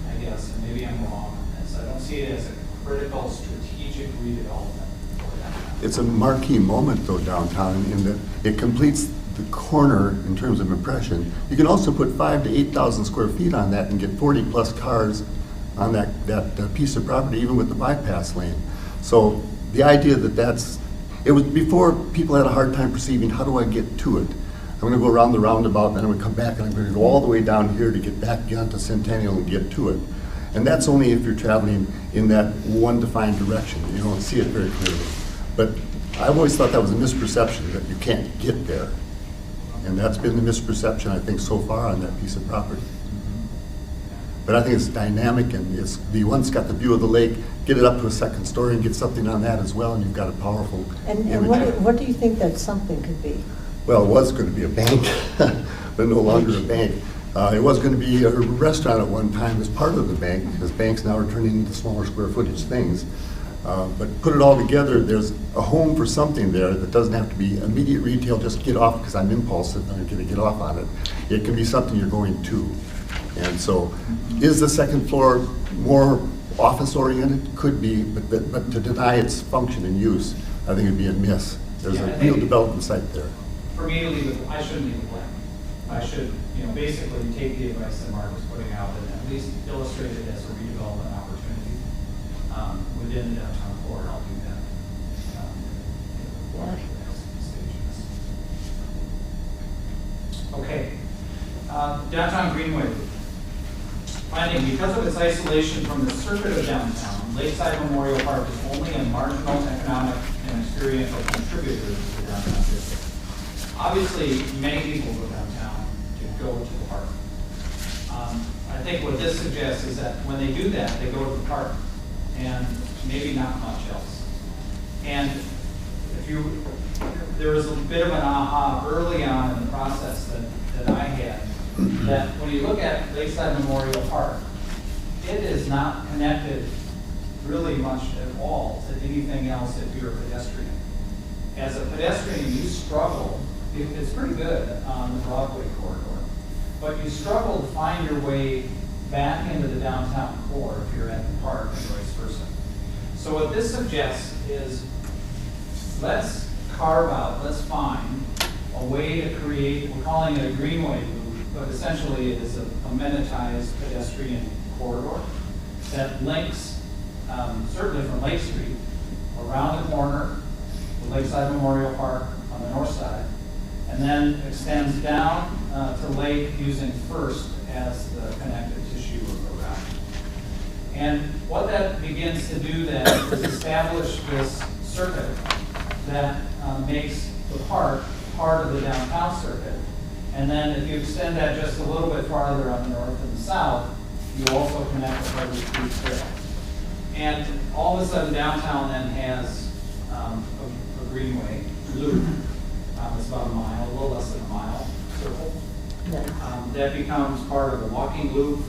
I guess, and maybe I'm wrong on this, I don't see it as a critical strategic redevelopment for that. It's a marquee moment though downtown in that it completes the corner in terms of impression. You can also put 5,000 to 8,000 square feet on that and get 40 plus cars on that piece of property, even with the bypass lane. So the idea that it was before people had a hard time perceiving, how do I get to it? I'm gonna go around the roundabout, then I'm gonna come back and I'm gonna go all the way down here to get back onto Centennial and get to it. And that's only if you're traveling in that one defined direction. You don't see it very clearly. But I've always thought that was a misperception, that you can't get there. And that's been the misperception, I think, so far on that piece of property. But I think it's dynamic, and it's once got the view of the lake, get it up to a second story and get something on that as well, and you've got a powerful and image. what do you think that something could be? Well, it was going to be a bank, but no longer a bank. It was going to be a restaurant at one time as part of the bank, because banks now are turning into smaller square footage things. But put it all together, there's a home for something there that doesn't have to be immediate retail, just get off because I'm impulsive and I'm going to get off on it. It can be something you're going to. And so, is the second floor more office-oriented? Could be, but to deny its function and use, I think it'd be a miss. There's a real development site there. For me to leave it, I shouldn't leave it blank. I should, basically take the advice that Mark was putting out and at least illustrate it as a redevelopment opportunity within the downtown core. I'll do that. Okay. Downtown Greenway. Finding, because of its isolation from the circuit of downtown, Lakeside Memorial Park is only a marginal economic and experiential contributor to the downtown district. Obviously, many people go downtown to go to the park. I think what this suggests is that when they do that, they go to the park and maybe not much else. And if there was a bit of an aha early on in the process that I had, that when you look at Lakeside Memorial Park, it is not connected really much at all to anything else if you're a pedestrian. As a pedestrian, you struggle. It's pretty good on the Broadway corridor, but you struggle to find your way back into the downtown core if you're at the park and vice versa. So what this suggests is, let's find a way to create, we're calling it a greenway loop, but essentially it is a amenitized pedestrian corridor that links, certainly from Lake Street, around the corner, the Lakeside Memorial Park on the north side, and then extends down to Lake using First as the connective tissue of the route. And what that begins to do then is establish this circuit that makes the park part of the downtown circuit. And then if you extend that just a little bit farther on the north and the south, you also connect the Harvard Street Trail. And all of a sudden downtown then has a greenway loop. It's about a mile, a little less than a mile circle. That becomes part of the walking loop.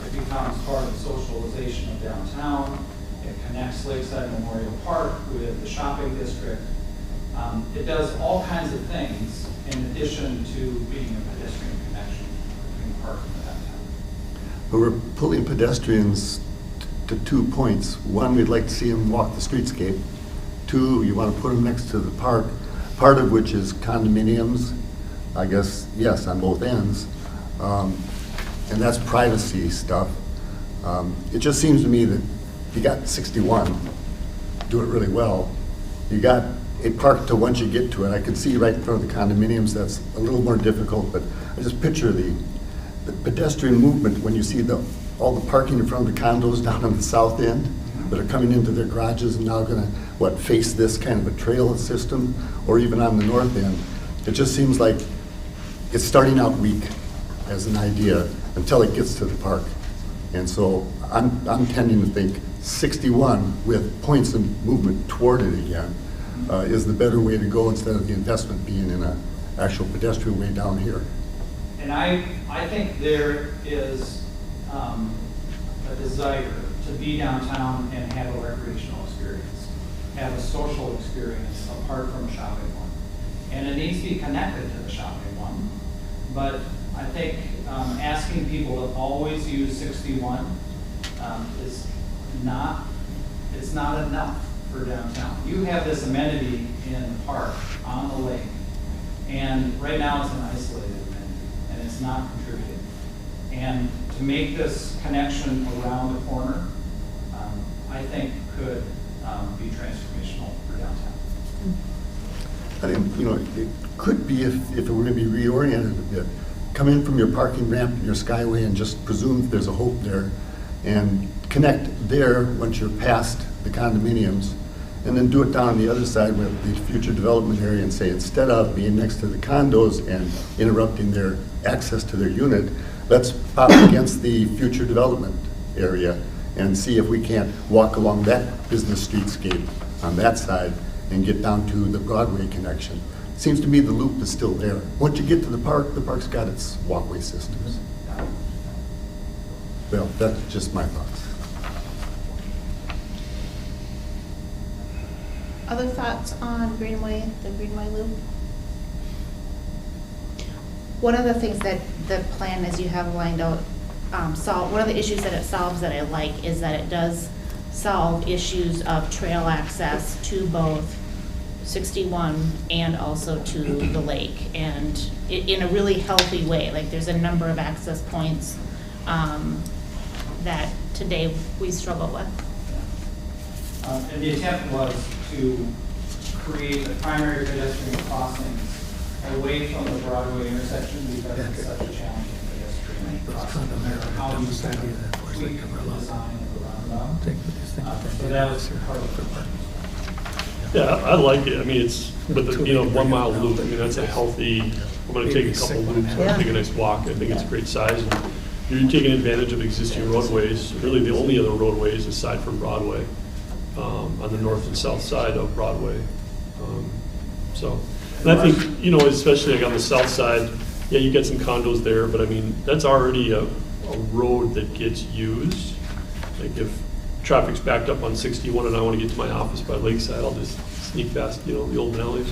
It becomes part of the socialization of downtown. It connects Lakeside Memorial Park with the shopping district. It does all kinds of things in addition to being a pedestrian connection between the park and the downtown. But we're pulling pedestrians to 2 points. One, we'd like to see them walk the streetscape. Two, you want to put them next to the park, part of which is condominiums, I guess, yes, on both ends. And that's privacy stuff. It just seems to me that you got 61, do it really well. You got a park to once you get to it. I can see right in front of the condominiums, that's a little more difficult, but I just picture the pedestrian movement when you see all the parking in front of the condos down on the south end that are coming into their garages and now gonna, face this kind of a trail system, or even on the north end. It just seems like it's starting out weak as an idea until it gets to the park. And so I'm tending to think 61 with points of movement toward it again is the better way to go instead of the investment being in an actual pedestrian way down here. And I think there is a desire to be downtown and have a recreational experience, have a social experience apart from a shopping one. And it needs to be connected to the shopping one. But I think asking people to always use 61 is not enough for downtown. You have this amenity in the park on the lake, and right now it's an isolated amenity, and it's not contributing. And to make this connection around the corner, I think could be transformational for downtown. I think, it could be if it were maybe reoriented a bit. Come in from your parking ramp and your skyway and just presume there's a hope there and connect there once you're past the condominiums, and then do it down the other side with the future development area and say, instead of being next to the condos and interrupting their access to their unit, let's pop against the future development area and see if we can't walk along that business streetscape on that side and get down to the Broadway connection. Seems to me the loop is still there. Once you get to the park's got its walkway systems. Well, that's just my thoughts. Other thoughts on Greenway, the Greenway loop? One of the things that the plan, as you have lined out, one of the issues that it solves that I like is that it does solve issues of trail access to both 61 and also to the lake, and in a really healthy way. Like, there's a number of access points that today we struggle with. And the attempt was to create the primary pedestrian crossings away from the Broadway intersection because it's such a challenging pedestrian crossing. How do you tweak the design of the roundabout? So that was part of the part. Yeah, I like it. I mean, it's, with the, 1 mile loop, I mean, that's a healthy, I'm gonna take a couple loops, I'm gonna take a nice walk. I think it's a great size. And you're taking advantage of existing roadways, really the only other roadways aside from Broadway, on the north and south side of Broadway. So, and I think, you know, especially like on the south side, yeah, you get some condos there, but I mean, that's already a road that gets used. Like if traffic's backed up on 61 and I want to get to my office by Lakeside, I'll just sneak past, you know, the old alleys.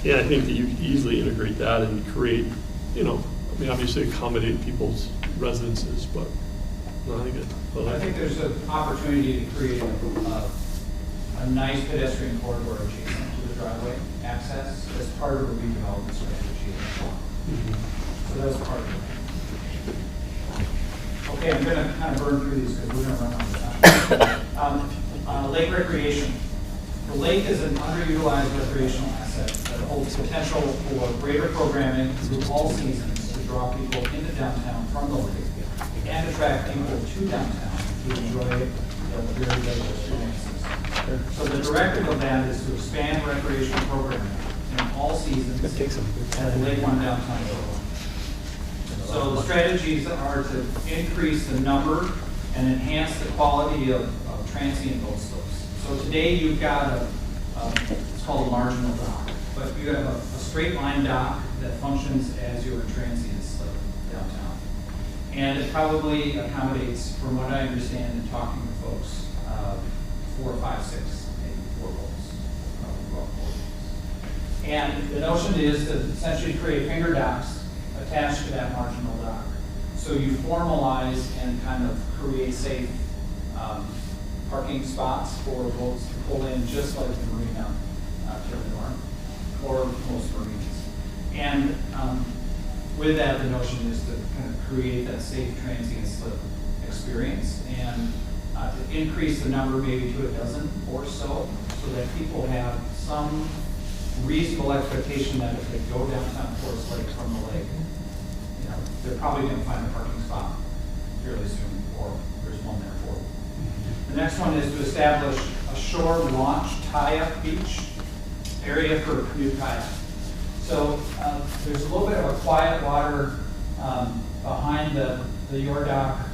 Yeah, I think that you could easily integrate that and create, you know, I mean, obviously accommodate people's residences, but no, I think there's an opportunity to create a nice pedestrian corridor adjacent to the driveway access as part of a redevelopment strategy. So that's part of it. Okay, I'm gonna kind of burn through these because we're gonna run out of time. Lake recreation. The lake is an underutilized recreational asset that holds potential for greater programming through all seasons to draw people into downtown from the lake and attract people to downtown to enjoy the very valuable experiences. So the directive of that is to expand recreational programming in all seasons at the Lake One downtown area. So the strategies are to increase the number and enhance the quality of transient boat slips. So today you've got it's called a marginal dock, but you have a straight line dock that functions as your transient slip downtown. And it probably accommodates, from what I understand in talking to folks, 4, 5, 6, maybe 4 boats. Probably about 4 boats. And the notion is to essentially create finger docks attached to that marginal dock. So you formalize and kind of create safe parking spots for boats to pull in, just like the marina to the north, or most marinas. And with that, the notion is to kind of create that safe transient slip experience and to increase the number maybe to a dozen or so that people have some reasonable expectation that if they go downtown Forest Lake from the lake, you know, they're probably going to find a parking spot fairly soon, or there's one there for them. The next one is to establish a shore launch tie-up beach area for canoe kayak. So there's a little bit of a quiet water behind the Yordock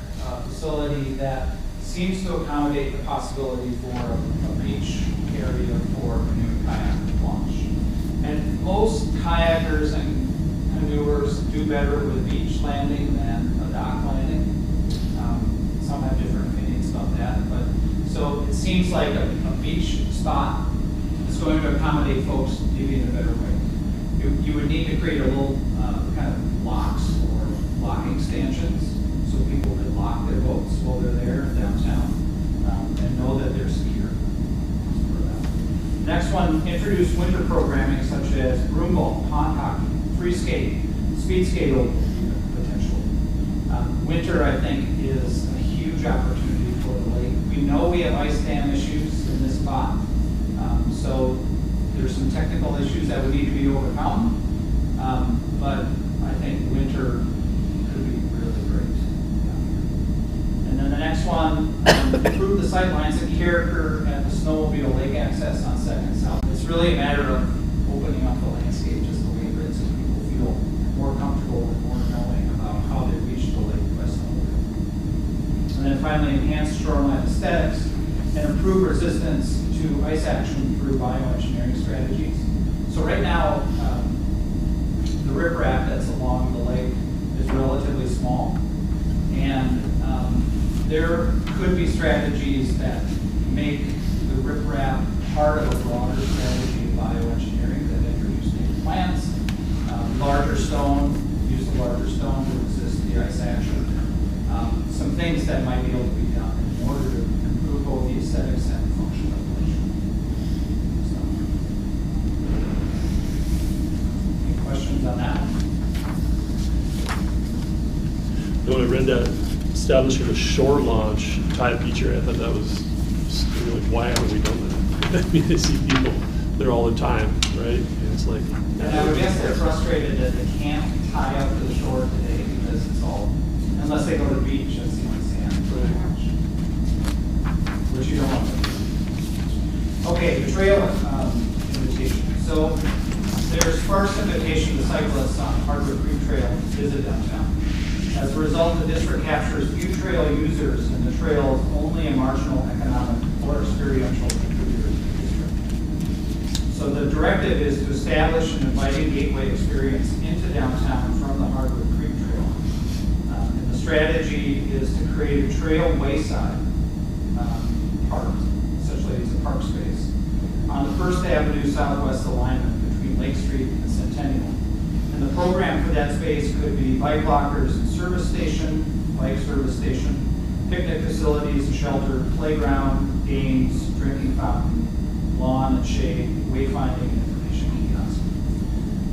facility that seems to accommodate the possibility for a beach area for canoe kayak launch. And most kayakers and canoers do better with beach landing than a dock landing. Some have different opinions about that, but so it seems like a beach spot is going to accommodate folks maybe in a better way. You would need to create a little kind of locks or locking stanchions so people can lock their boats while they're there downtown and know that they're secure. Next one, introduce winter programming such as broom ball, pond hockey, free skate, speed skate potential. Winter, I think, is a huge opportunity for the lake. We know we have ice dam issues in this spot, so there's some technical issues that would need to be overcome, but I think winter could be really great. And then the next one, improve the sightlines and character at the snowmobile lake access on 2nd South. It's really a matter of opening up the landscape just a little bit so people feel more comfortable and more knowing about how they reach the lake by snowmobile. And then finally, enhance shoreline aesthetics and improve resistance to ice action through bioengineering strategies. So right now, the riprap that's along the lake is relatively small, and there could be strategies that make the riprap part of a broader strategy of bioengineering that introduce native plants, larger stone, use the larger stone to resist the ice action. Some things that might be able to be done in order to improve both the aesthetics and the function of the lake. Any questions on that? when I read that establishing a shore launch tie feature, I thought that was just, like, why haven't we done that? I mean, I see people there all the time, right? And it's like. And I would guess they're frustrated that they can't tie up to the shore today because it's all, unless they go to the beach, that's the only sand. Which you don't want to do. Okay, the trail invitation. So there's sparse invitation to cyclists on Hardwood Creek Trail to visit downtown. As a result, the district captures few trail users, and the trail is only a marginal economic or experiential contributor to the district. So So the directive is to establish an inviting gateway experience into downtown from the Hardwood Creek Trail. And the strategy is to create a trail wayside park, essentially it's a park space, on the First Avenue Southwest alignment between Lake Street and Centennial. And the program for that space could be bike lockers and service station, bike service station, picnic facilities, shelter, playground, games, drinking fountain, lawn and shade, wayfinding and information kiosk.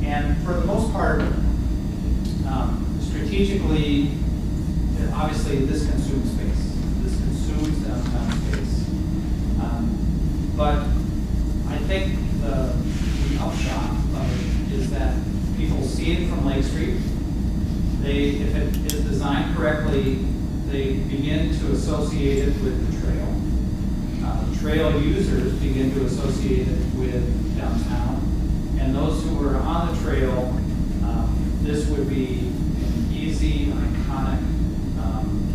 And for the most part, strategically, obviously this consumes space. This consumes downtown space. But I think the upshot of it is that people see it from Lake Street. If it is designed correctly, they begin to associate it with the trail. Trail users begin to associate it with downtown. And those who are on the trail, this would be an easy, iconic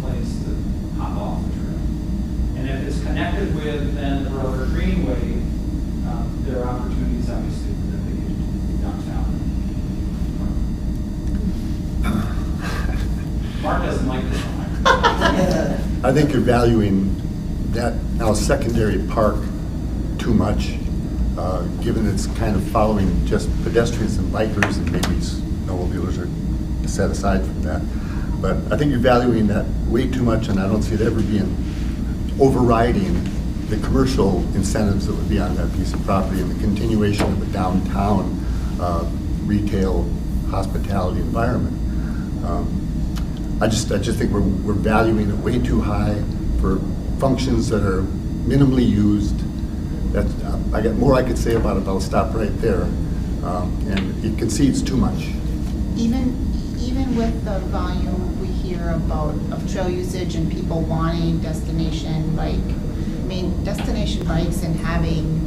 place to hop off the trail. And if it's connected with then the Brother Greenway, there are opportunities obviously for them to get downtown. Mark doesn't like this one. I think you're valuing that now secondary park too much, given it's kind of following just pedestrians and bikers, and maybe snowmobilers are set aside from that. But I think you're valuing that way too much, and I don't see it ever being overriding the commercial incentives that would be on that piece of property and the continuation of a downtown retail hospitality environment. I just think we're valuing it way too high for functions that are minimally used. That I got more I could say about it, but I'll stop right there. And it concedes too much. Even with the volume we hear about of trail usage and people wanting destination bike, I mean, destination bikes and having,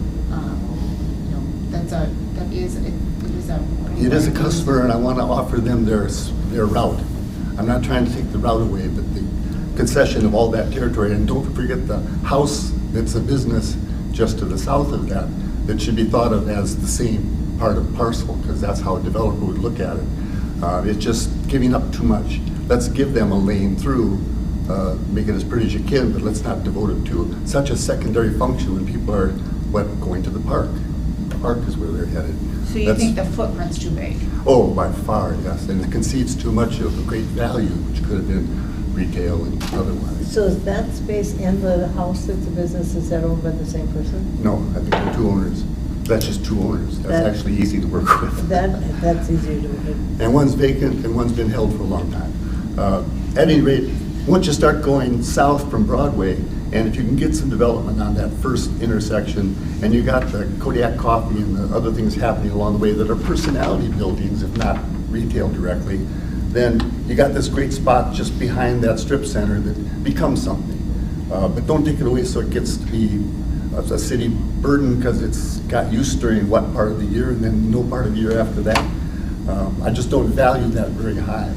It is a customer, and I want to offer them their route. I'm not trying to take the route away, but the concession of all that territory, and don't forget the house that's a business just to the south of that, that should be thought of as the same part of parcel, because that's how a developer would look at it. It's just giving up too much. Let's give them a lane through, make it as pretty as you can, but let's not devote it to such a secondary function when people are, going to the park. The park is where they're headed. So you think the footprint's too big? Oh, by far, yes, and it concedes too much of a great value, which could have been retail and otherwise. So is that space in the house that's a business, is that owned by the same person? No, I think they're two owners. That's just two owners. That's actually easy to work with. That's easier to do. And one's vacant and one's been held for a long time. At any rate, once you start going south from Broadway, and if you can get some development on that first intersection, and you got the Kodiak Coffee and the other things happening along the way that are personality buildings, if not retail directly, then you got this great spot just behind that strip center that becomes something. But don't take it away so it gets to be a city burden because it's got use during what part of the year and then no part of the year after that. I just don't value that very high.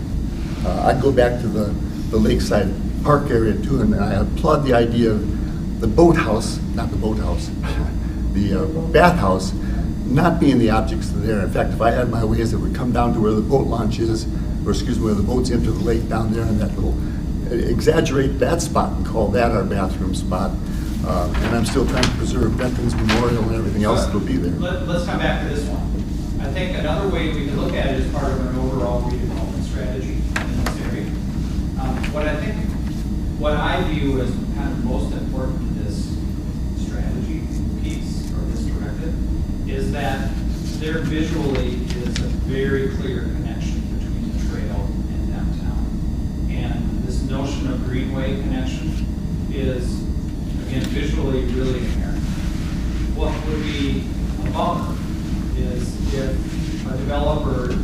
I'd go back to the lakeside park area too, and I applaud the idea of the boathouse, not the boathouse, the bathhouse, not being the objects that are there. In fact, if I had my ways, it would come down to where the boat launch is, or excuse me, where the boats enter the lake down there in that little, exaggerate that spot and call that our bathroom spot. And I'm still trying to preserve Benton's Memorial and everything else that'll be there. Let's come back to this one. I think another way we can look at it is part of an overall redevelopment strategy in this area. What I view as kind of most important to this strategy piece or this directive is that there visually is a very clear connection between the trail and downtown. And this notion of greenway connection is, again, visually really apparent. What would be a bummer is if a developer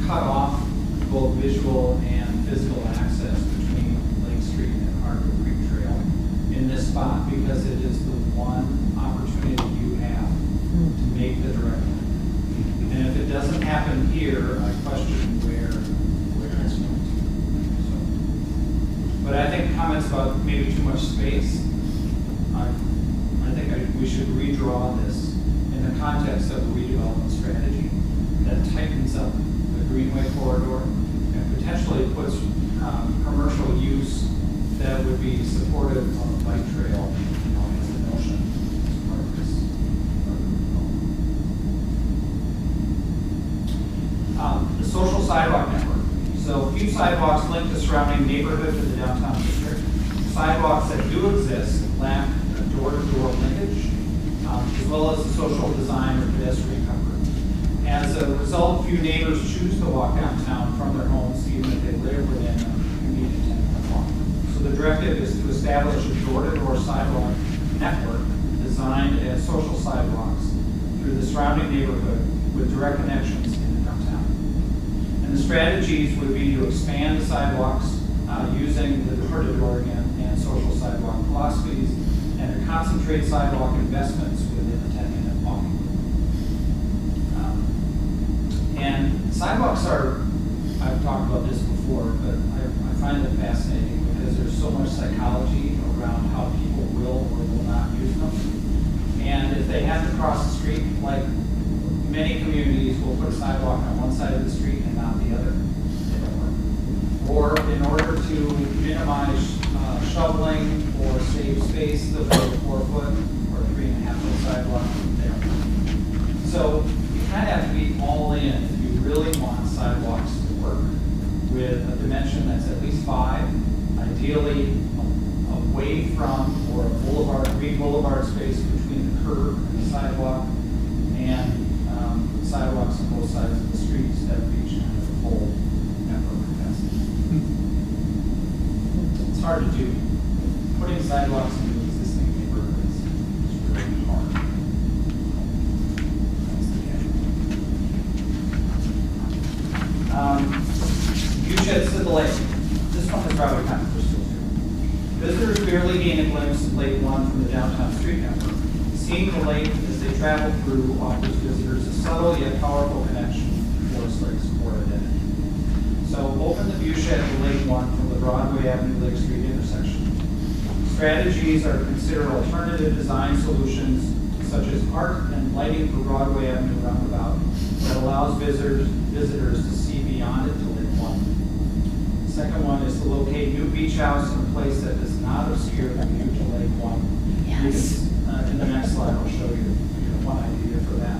cut off both visual and physical access between Lake Street and Hardwood Creek Trail in this spot, because it is the one opportunity you have to make the direct link. And if it doesn't happen here, I question where it's going to. But I think comments about maybe too much space, I think we should redraw this in in the context of a redevelopment strategy that tightens up the Greenway corridor and potentially puts commercial use that would be supportive of the bike trail, is the notion as part of this. The social sidewalk network. So few sidewalks link the surrounding neighborhood to the downtown district. Sidewalks that do exist lack a door-to-door linkage, as well as the social design or pedestrian comfort. As a result, few neighbors choose to walk downtown from their homes, even if they live within a convenient 10-minute walk. So the directive is to establish a door-to-door sidewalk network designed as social sidewalks through the surrounding neighborhood with direct connections into downtown. And the strategies would be to expand the sidewalks using the door-to-door again and social sidewalk philosophies, and to concentrate sidewalk investments within the 10-minute walking. And sidewalks are, I've talked about this before, but I find it fascinating because there's so much psychology around how people will or will not use them. And if they have to cross the street, like many communities will put a sidewalk on one side of the street and not the other. They don't work. Or in order to minimize shoveling or save space, they'll go 4 foot or 3.5 foot sidewalk. They don't work. So you kind of have to be all in if you really want sidewalks to work with a dimension that's at least 5, ideally away from or a boulevard, green boulevard space between the curb and the sidewalk, and sidewalks on both sides of the streets that reach kind of the full network capacity. It's hard to do. Putting sidewalks into existing neighborhoods is really hard. View sheds to the lake. This one is probably controversial too. Visitors barely gain a glimpse of Lake One from the downtown street network. Seeing the lake as they travel through offers visitors a subtle yet powerful connection to Forest Lake's core identity. So open the view shed to Lake One from the Broadway Avenue Lake Street intersection. Strategies are to consider alternative design solutions such as art and lighting for Broadway Avenue roundabout that allows visitors to see beyond it to Lake One. The second one is to locate new beach house in a place that does not obscure the view to Lake One. Yes. In the next slide, I'll show you one idea for that.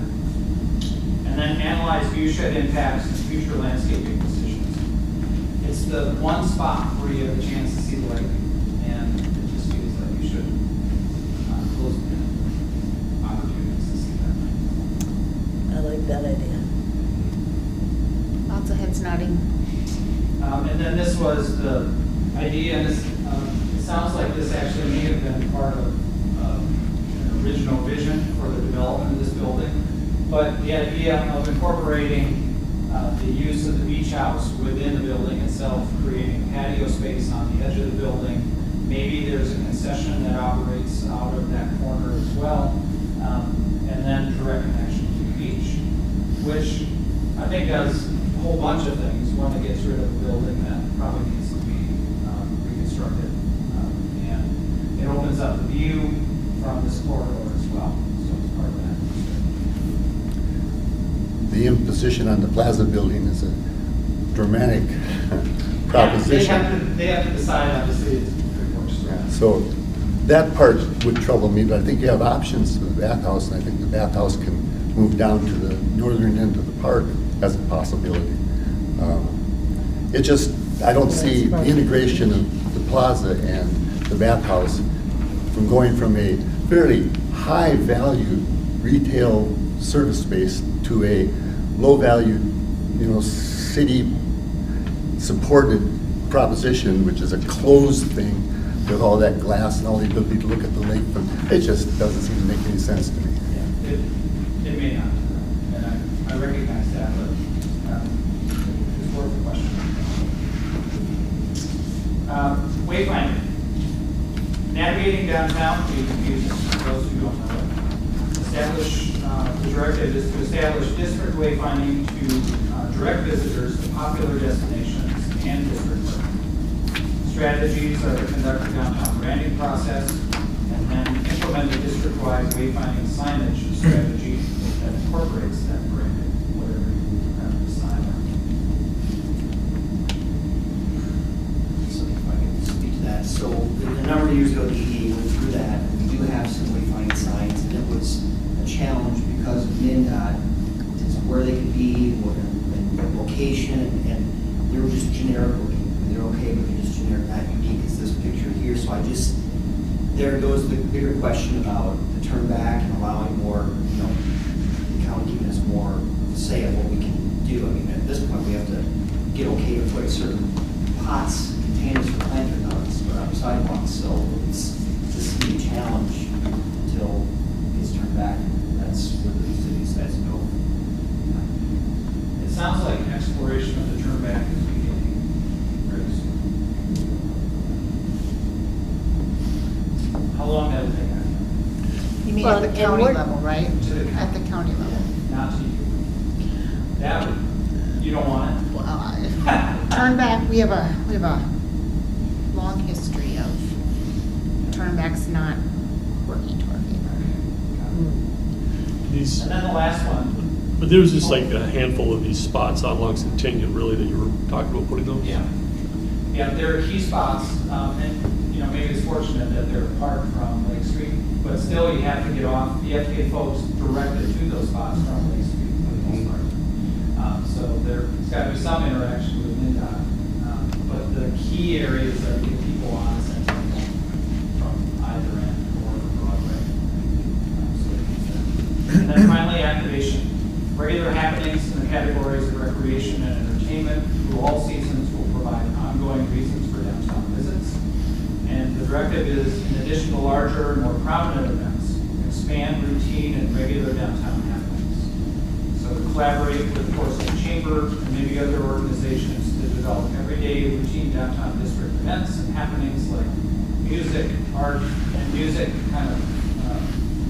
And then analyze view shed impacts and future landscaping decisions. It's the one spot where you have a chance to see the lake, and it just feels like you should close the opportunities to see that. I like that idea. Lots of heads nodding. And then this was the idea, and this, it sounds like this actually may have been part of an original vision for the development of this building, but the idea of incorporating the use of the beach house within the building itself, creating patio space on the edge of the building. Maybe there's a concession that operates out of that corner as well, and then direct connection to the beach, which I think does a whole bunch of things. One, it gets rid of a building that probably needs to be reconstructed, and it opens up the view from this corridor as well, so it's part of that. The imposition on the Plaza building is a dramatic proposition. They have to decide, obviously, it's pretty much. So that part would trouble me, but I think you have options for the bathhouse, and I think the bathhouse can move down to the northern end of the park as a possibility. It just, I don't see the integration of the plaza and the bathhouse from going from a fairly high-value retail service space to a low-value, city-supported proposition, which is a closed thing with all that glass and all the ability to look at the lake. But it just doesn't seem to make any sense to me. Yeah, it may not, and I recognize that, but it's worth the question. Wayfinding. Navigating downtown can be confusing for those who don't know it. The directive is to establish district wayfinding to direct visitors to popular destinations and district park. Strategies are to conduct a downtown branding process and then implement a district-wide wayfinding signage strategy that incorporates that branding, whatever you kind of decide on. So if I can speak to that, so a number of years ago, the EDA went through that, and we do have some wayfinding signs, and it was a challenge because of Mndot, it's where they could be, and the location, and they were just generic looking. They're okay, but they're just generic, not unique as this picture here, so there goes the bigger question about the turn back and allowing more, the county giving us more say of what we can do. I mean, at this point, we have to get okay to put certain pots, containers for planter nuts or on sidewalks, so this is going to be a challenge until it's turned back. That's where the city decides to go. It sounds like exploration of the turn back is beginning very soon. How long that'll take? You mean Well, at the and county we're- level, right? To the At the county level. Not to you. That would, you don't want it? Well, turn back, we have a long history of turnbacks not working to our favor. These, And then the last one. but there was just like a handful of these spots on along Centennial, really, that you were talking about putting those? Yeah. Yeah, there are key spots, and, maybe it's fortunate that they're apart from Lake Street, but still you have to get off, you have to get folks directed to those spots from Lake Street for the most part. So there's got to be some interaction with Mndot. But the key areas are to get people on Centennial from either end or Broadway. And then finally, activation. Regular happenings in the categories of recreation and entertainment through all seasons will provide ongoing reasons for downtown visits. And the directive is, in addition to larger and more prominent events, expand routine and regular downtown happenings. So to collaborate with, of course, the chamber and maybe other organizations to develop everyday routine downtown district events and happenings like music, art, and music, kind of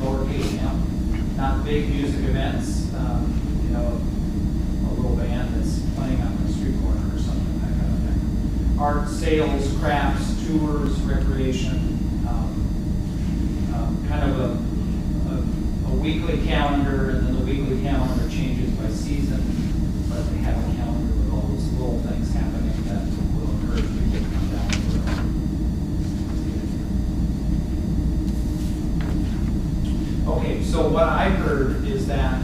lowercase m, not big music events, a little band that's playing on the street corner or something, that kind of thing. Art, sales, crafts, tours, recreation, kind of a weekly calendar, and then the weekly calendar changes by season, but they have a calendar with all those little things happening that will encourage people to come down to it. Okay, so what I heard is that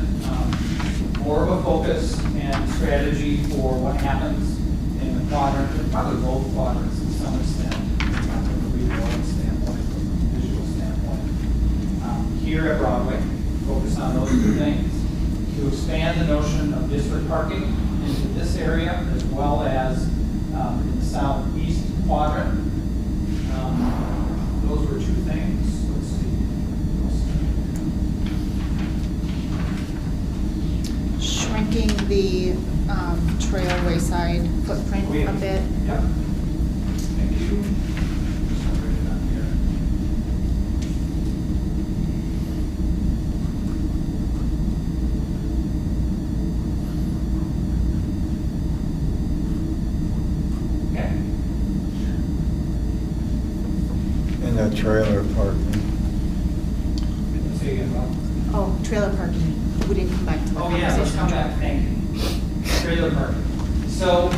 more of a focus and strategy for what happens in the quadrant, and probably both quadrants to some extent, from a visual standpoint, from a visual standpoint. Here at Broadway, focus on those two things. To expand the notion of district parking into this area, as well as in the southeast quadrant. Those were two things. Let's see. Shrinking the trailway side footprint a bit. Yep. Thank you. Just write it on here. Okay. And that trailer parking. Say again, Bob. Oh, trailer parking. We didn't come back to that Oh, yeah, let's conversation. come back, thank you. Trailer parking. So,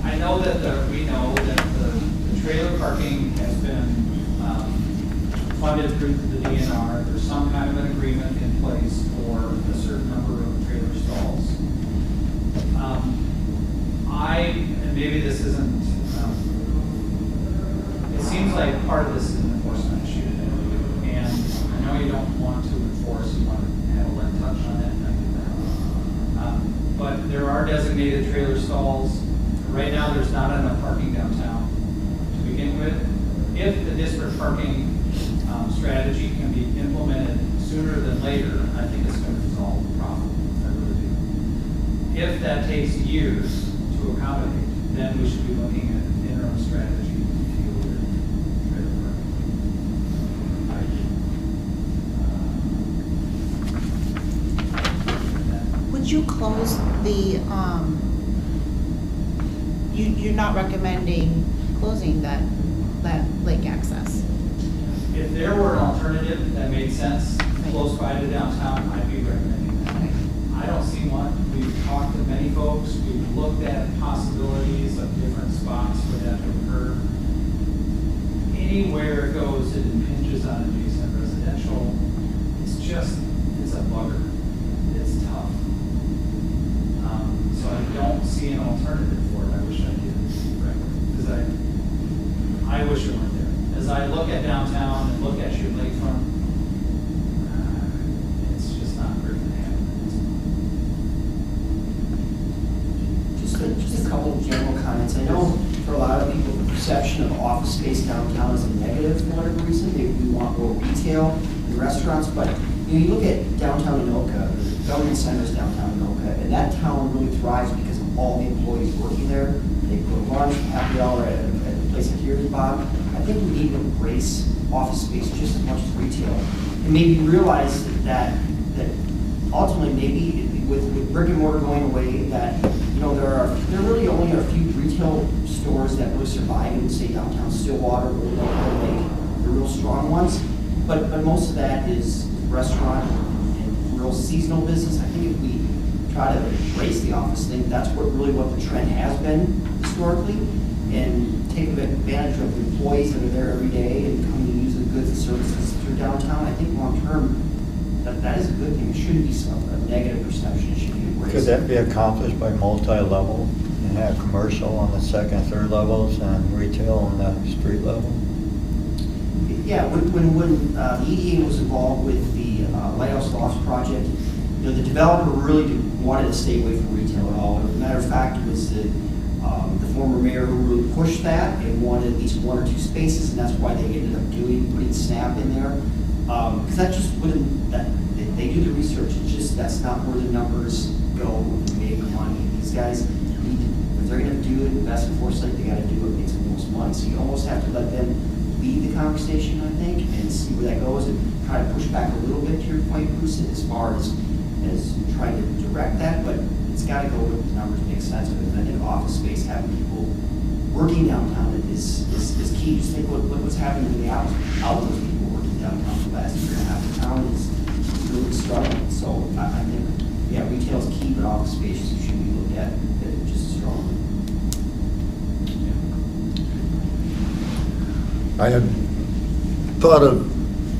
I know that the trailer parking has been funded through the DNR. There's some kind of an agreement in place for a certain number of trailer stalls. And maybe this isn't, it seems like part of this is an enforcement issue. And I know you don't want to enforce, you want to have a light touch on it. But there are designated trailer stalls. Right now, there's not enough parking downtown to begin with. If the district parking strategy can be implemented sooner than later, I think it's going to resolve the problem. I really do. If that takes years to accommodate, then we should be looking at an interim strategy to deal with trailer parking. Would you close the, you're not recommending closing that lake access? If there were an alternative that made sense close by to downtown, I'd be recommending I don't see one. We've talked to many folks. We've looked at possibilities of different spots for that to occur. Anywhere it goes, it impinges on adjacent residential. It's a bugger. It's tough. So I don't see an alternative for it. I wish I did, frankly, because I wish it weren't there. As I look at downtown and look at your lakefront, it's just not great to have. Just a couple of general comments. I know for a lot of people, the perception of office space downtown is a negative for whatever reason. We want more retail and restaurants, but you look at downtown Anoka, the government centers downtown Anoka, and that town really thrives because of all the employees working there. They put lunch, happy hour at a place like yours, Bob. I think we need to embrace office space just as much as retail, and maybe realize that ultimately maybe with brick and mortar going away, that there really only are a few retail stores that really survive in, say, downtown Stillwater or Old Lake, the real strong ones. But most of that is restaurant and real seasonal business. I think if we try to embrace the office thing, that's what the trend has been historically, and take advantage of the employees that are there every day and come to use the goods and services through downtown. I think long term, that is a good thing. It shouldn't be a negative perception. It should be embraced. Could that be accomplished by multi-level and have commercial on the second and third levels and retail on the street level? Yeah, when the EDA was involved with the Lighthouse Lofts project, the developer really wanted to stay away from retail at all. As a matter of fact, it was the former mayor who really pushed that and wanted at least one or two spaces, and that's why they ended up putting Snap in there. Because that just wouldn't, they do the research, it's just that's not where the numbers go to make money. These guys need to, if they're going to do it, invest in foresight, they got to do what makes the most money. So you almost have to let them lead the conversation, I think, and see where that goes, and try to push back a little bit to your point, Bruce, as far as trying to direct that, but it's got to go with the numbers make sense. Because I think office space, having people working downtown is key. Just think what's happening in the hours. All those people working downtown for the last year and a half. The town is really struggling. So I think, yeah, retail is key, but office space should be looked at just as strongly. I had thought of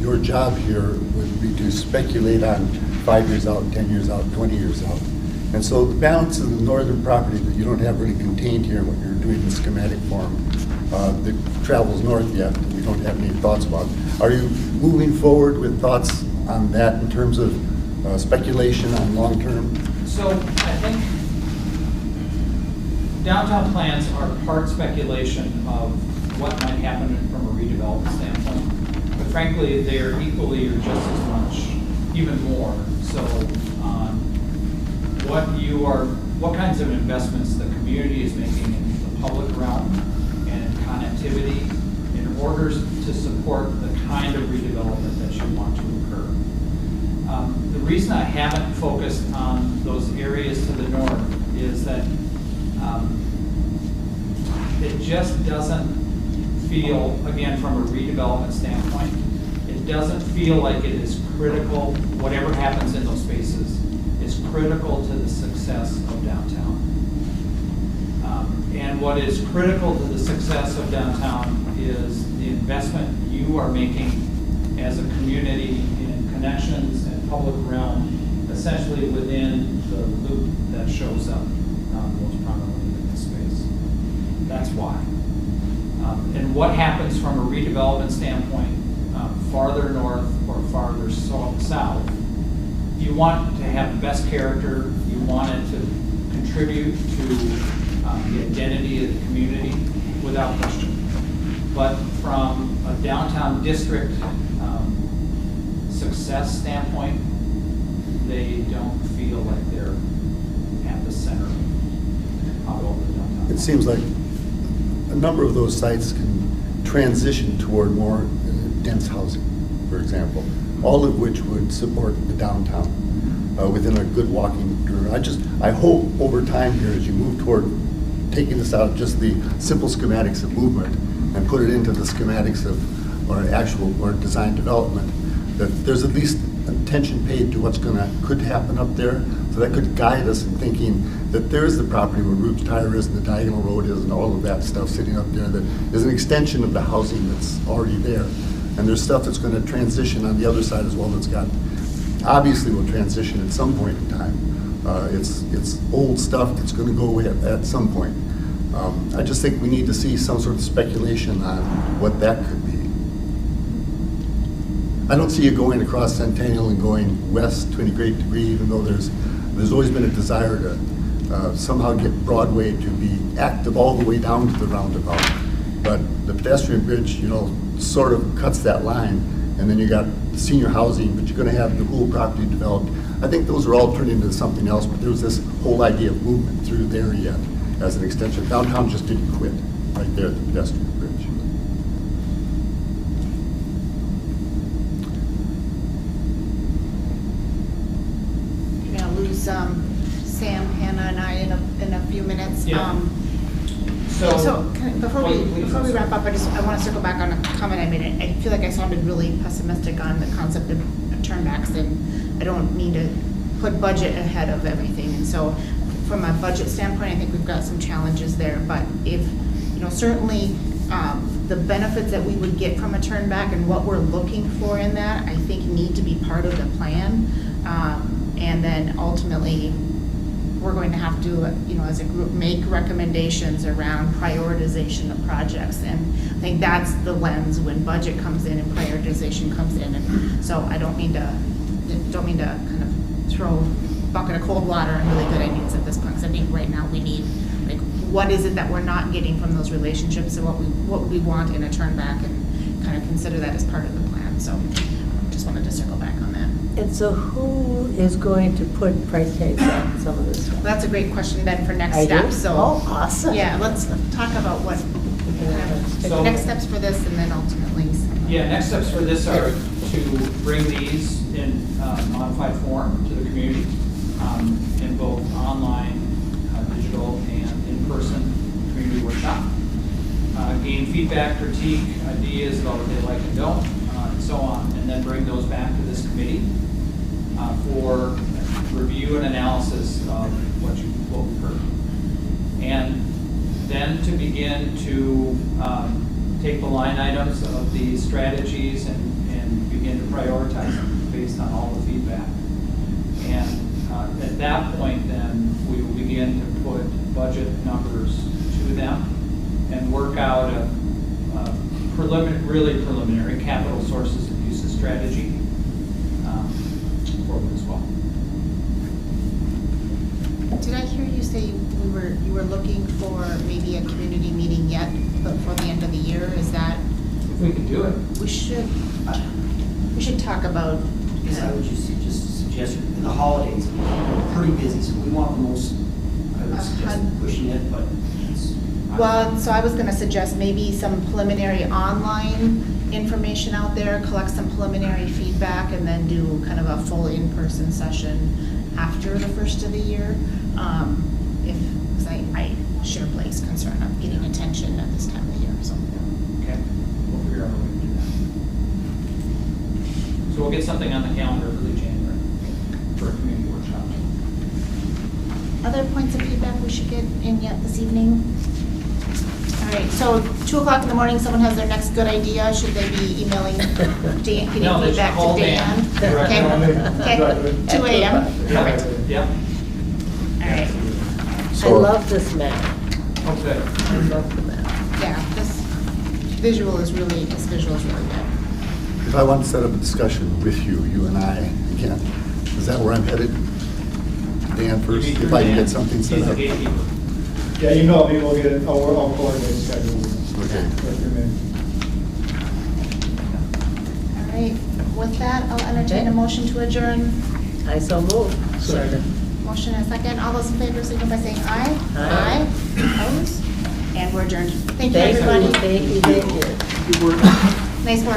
your job here would be to speculate on 5 years out, 10 years out, 20 years out. And so the balance of the northern property that you don't have really contained here, what you're doing in schematic form, that travels north yet, that we don't have any thoughts about. Are you moving forward with thoughts on that in terms of speculation on long term? So I think downtown plans are part speculation of what might happen from a redevelopment standpoint. But frankly, they're equally or just as much, even more, so on what kinds of investments the community is making in the public realm and in connectivity in order to support the kind of redevelopment that you want to occur. The reason I haven't focused on those areas to the north is that it just doesn't feel, again, from a redevelopment standpoint, it doesn't feel like it is critical, whatever happens in those spaces is critical to the success of downtown. And what is critical to the success of downtown is the investment you are making as a community in connections and public realm, essentially within the loop that shows up most prominently in this space. That's why. And what happens from a redevelopment standpoint, farther north or farther south, you want to have the best character, you want it to contribute to the identity of the community without question. But from a downtown district success standpoint, they don't feel like they're at the center of all the downtown. It seems like a number of those sites can transition toward more dense housing, for example, all of which would support the downtown within a good walking direction. I hope over time here, as you move toward taking this out of just the simple schematics of movement and put it into the schematics of or actual or design development, that there's at least attention paid to what's could happen up there. So that could guide us in thinking that there's the property where Rube's Tire is and the Diagonal Road is and all of that stuff sitting up there that is an extension of the housing that's already there. And there's stuff that's going to transition on the other side as well that's got, obviously will transition at some point in time. It's old stuff that's going to go away at some point. I just think we need to see some sort of speculation on what that could be. I don't see you going across Centennial and going west to any great degree, even though there's always been a desire to somehow get Broadway to be active all the way down to the roundabout. But the pedestrian bridge, you know, sort of cuts that line, and then you got senior housing, but you're going to have the whole property developed. I think those are all turned into something else, but there was this whole idea of movement through there yet as an extension. Downtown just didn't quit right there at the pedestrian bridge. You're going to lose Sam, Hannah, and I in a few minutes. Yeah. Before we wrap up, I want to circle back on a comment I made. I feel like I sounded really pessimistic on the concept of turnbacks, and I don't mean to put budget ahead of everything. And so, from a budget standpoint, I think we've got some challenges there. But if, you know, certainly the benefits that we would get from a turnback and what we're looking for in that, I think need to be part of the plan. And then ultimately, we're going to have to, you know, as a group, make recommendations around prioritization of projects. And I think that's the lens when budget comes in and prioritization comes in. And so I don't mean to kind of throw a bucket of cold water on really good ideas at this point, because I think right now we need, like, what is it that we're not getting from those relationships, and what we want in a turnback, and kind of consider that as part of the plan. So just wanted to circle back on that. And so who is going to put price tags on some of this stuff? Well, that's a great question then for next I do? steps. So Oh, awesome. Yeah, let's talk about what So- next steps for this, and then ultimately. Yeah, next steps for this are to bring these in modified form to the community in both online, digital, and in-person community workshop. Gain feedback, critique, ideas about what they like and don't, and so on, and then bring those back to this committee for review and analysis of what we've heard. And then to begin to take the line items of these strategies and begin to prioritize them based on all the feedback. And at that point, then, we will begin to put budget numbers to them and work out a really preliminary capital sources and uses strategy for them as well. Did I hear you say you were looking for maybe a community meeting yet before the end of the year? Is that? If we could do it. We should talk about. Because I would just suggest, in the holidays, we're pretty busy, so we want the most, I would suggest pushing it, but it's. Well, so I was going to suggest maybe some preliminary online information out there, collect some preliminary feedback, and then do kind of a full in-person session after the first of the year. Because I share Blake's concern of getting attention at this time of the year. So. Okay, we'll figure out a way to do that. So we'll get something on the calendar early January for a community workshop. Other points of feedback we should get in yet this evening? All right, so 2 o'clock in the morning, someone has their next good idea. Should they be emailing Dan, getting No, they should feedback call to Dan? Dan. Okay, 2 a.m. Perfect. Yeah. All right. I love this map. Okay. I love the map. Yeah, this visual is really good. If I want to set up a discussion with you, you and I, again, is that where I'm headed? Dan first, You meet if I can Dan. get something set He's the up. gatekeeper. Yeah, you know me, we'll get it, I'll coordinate schedule. Okay. All right, with that, I'll entertain a motion to adjourn. I so move. Second. Motion and a second. All those in favor, signify by saying aye. Aye. Opposed? And we're adjourned. Thank you, Thank you, everybody. thank you, thank you. Nice work.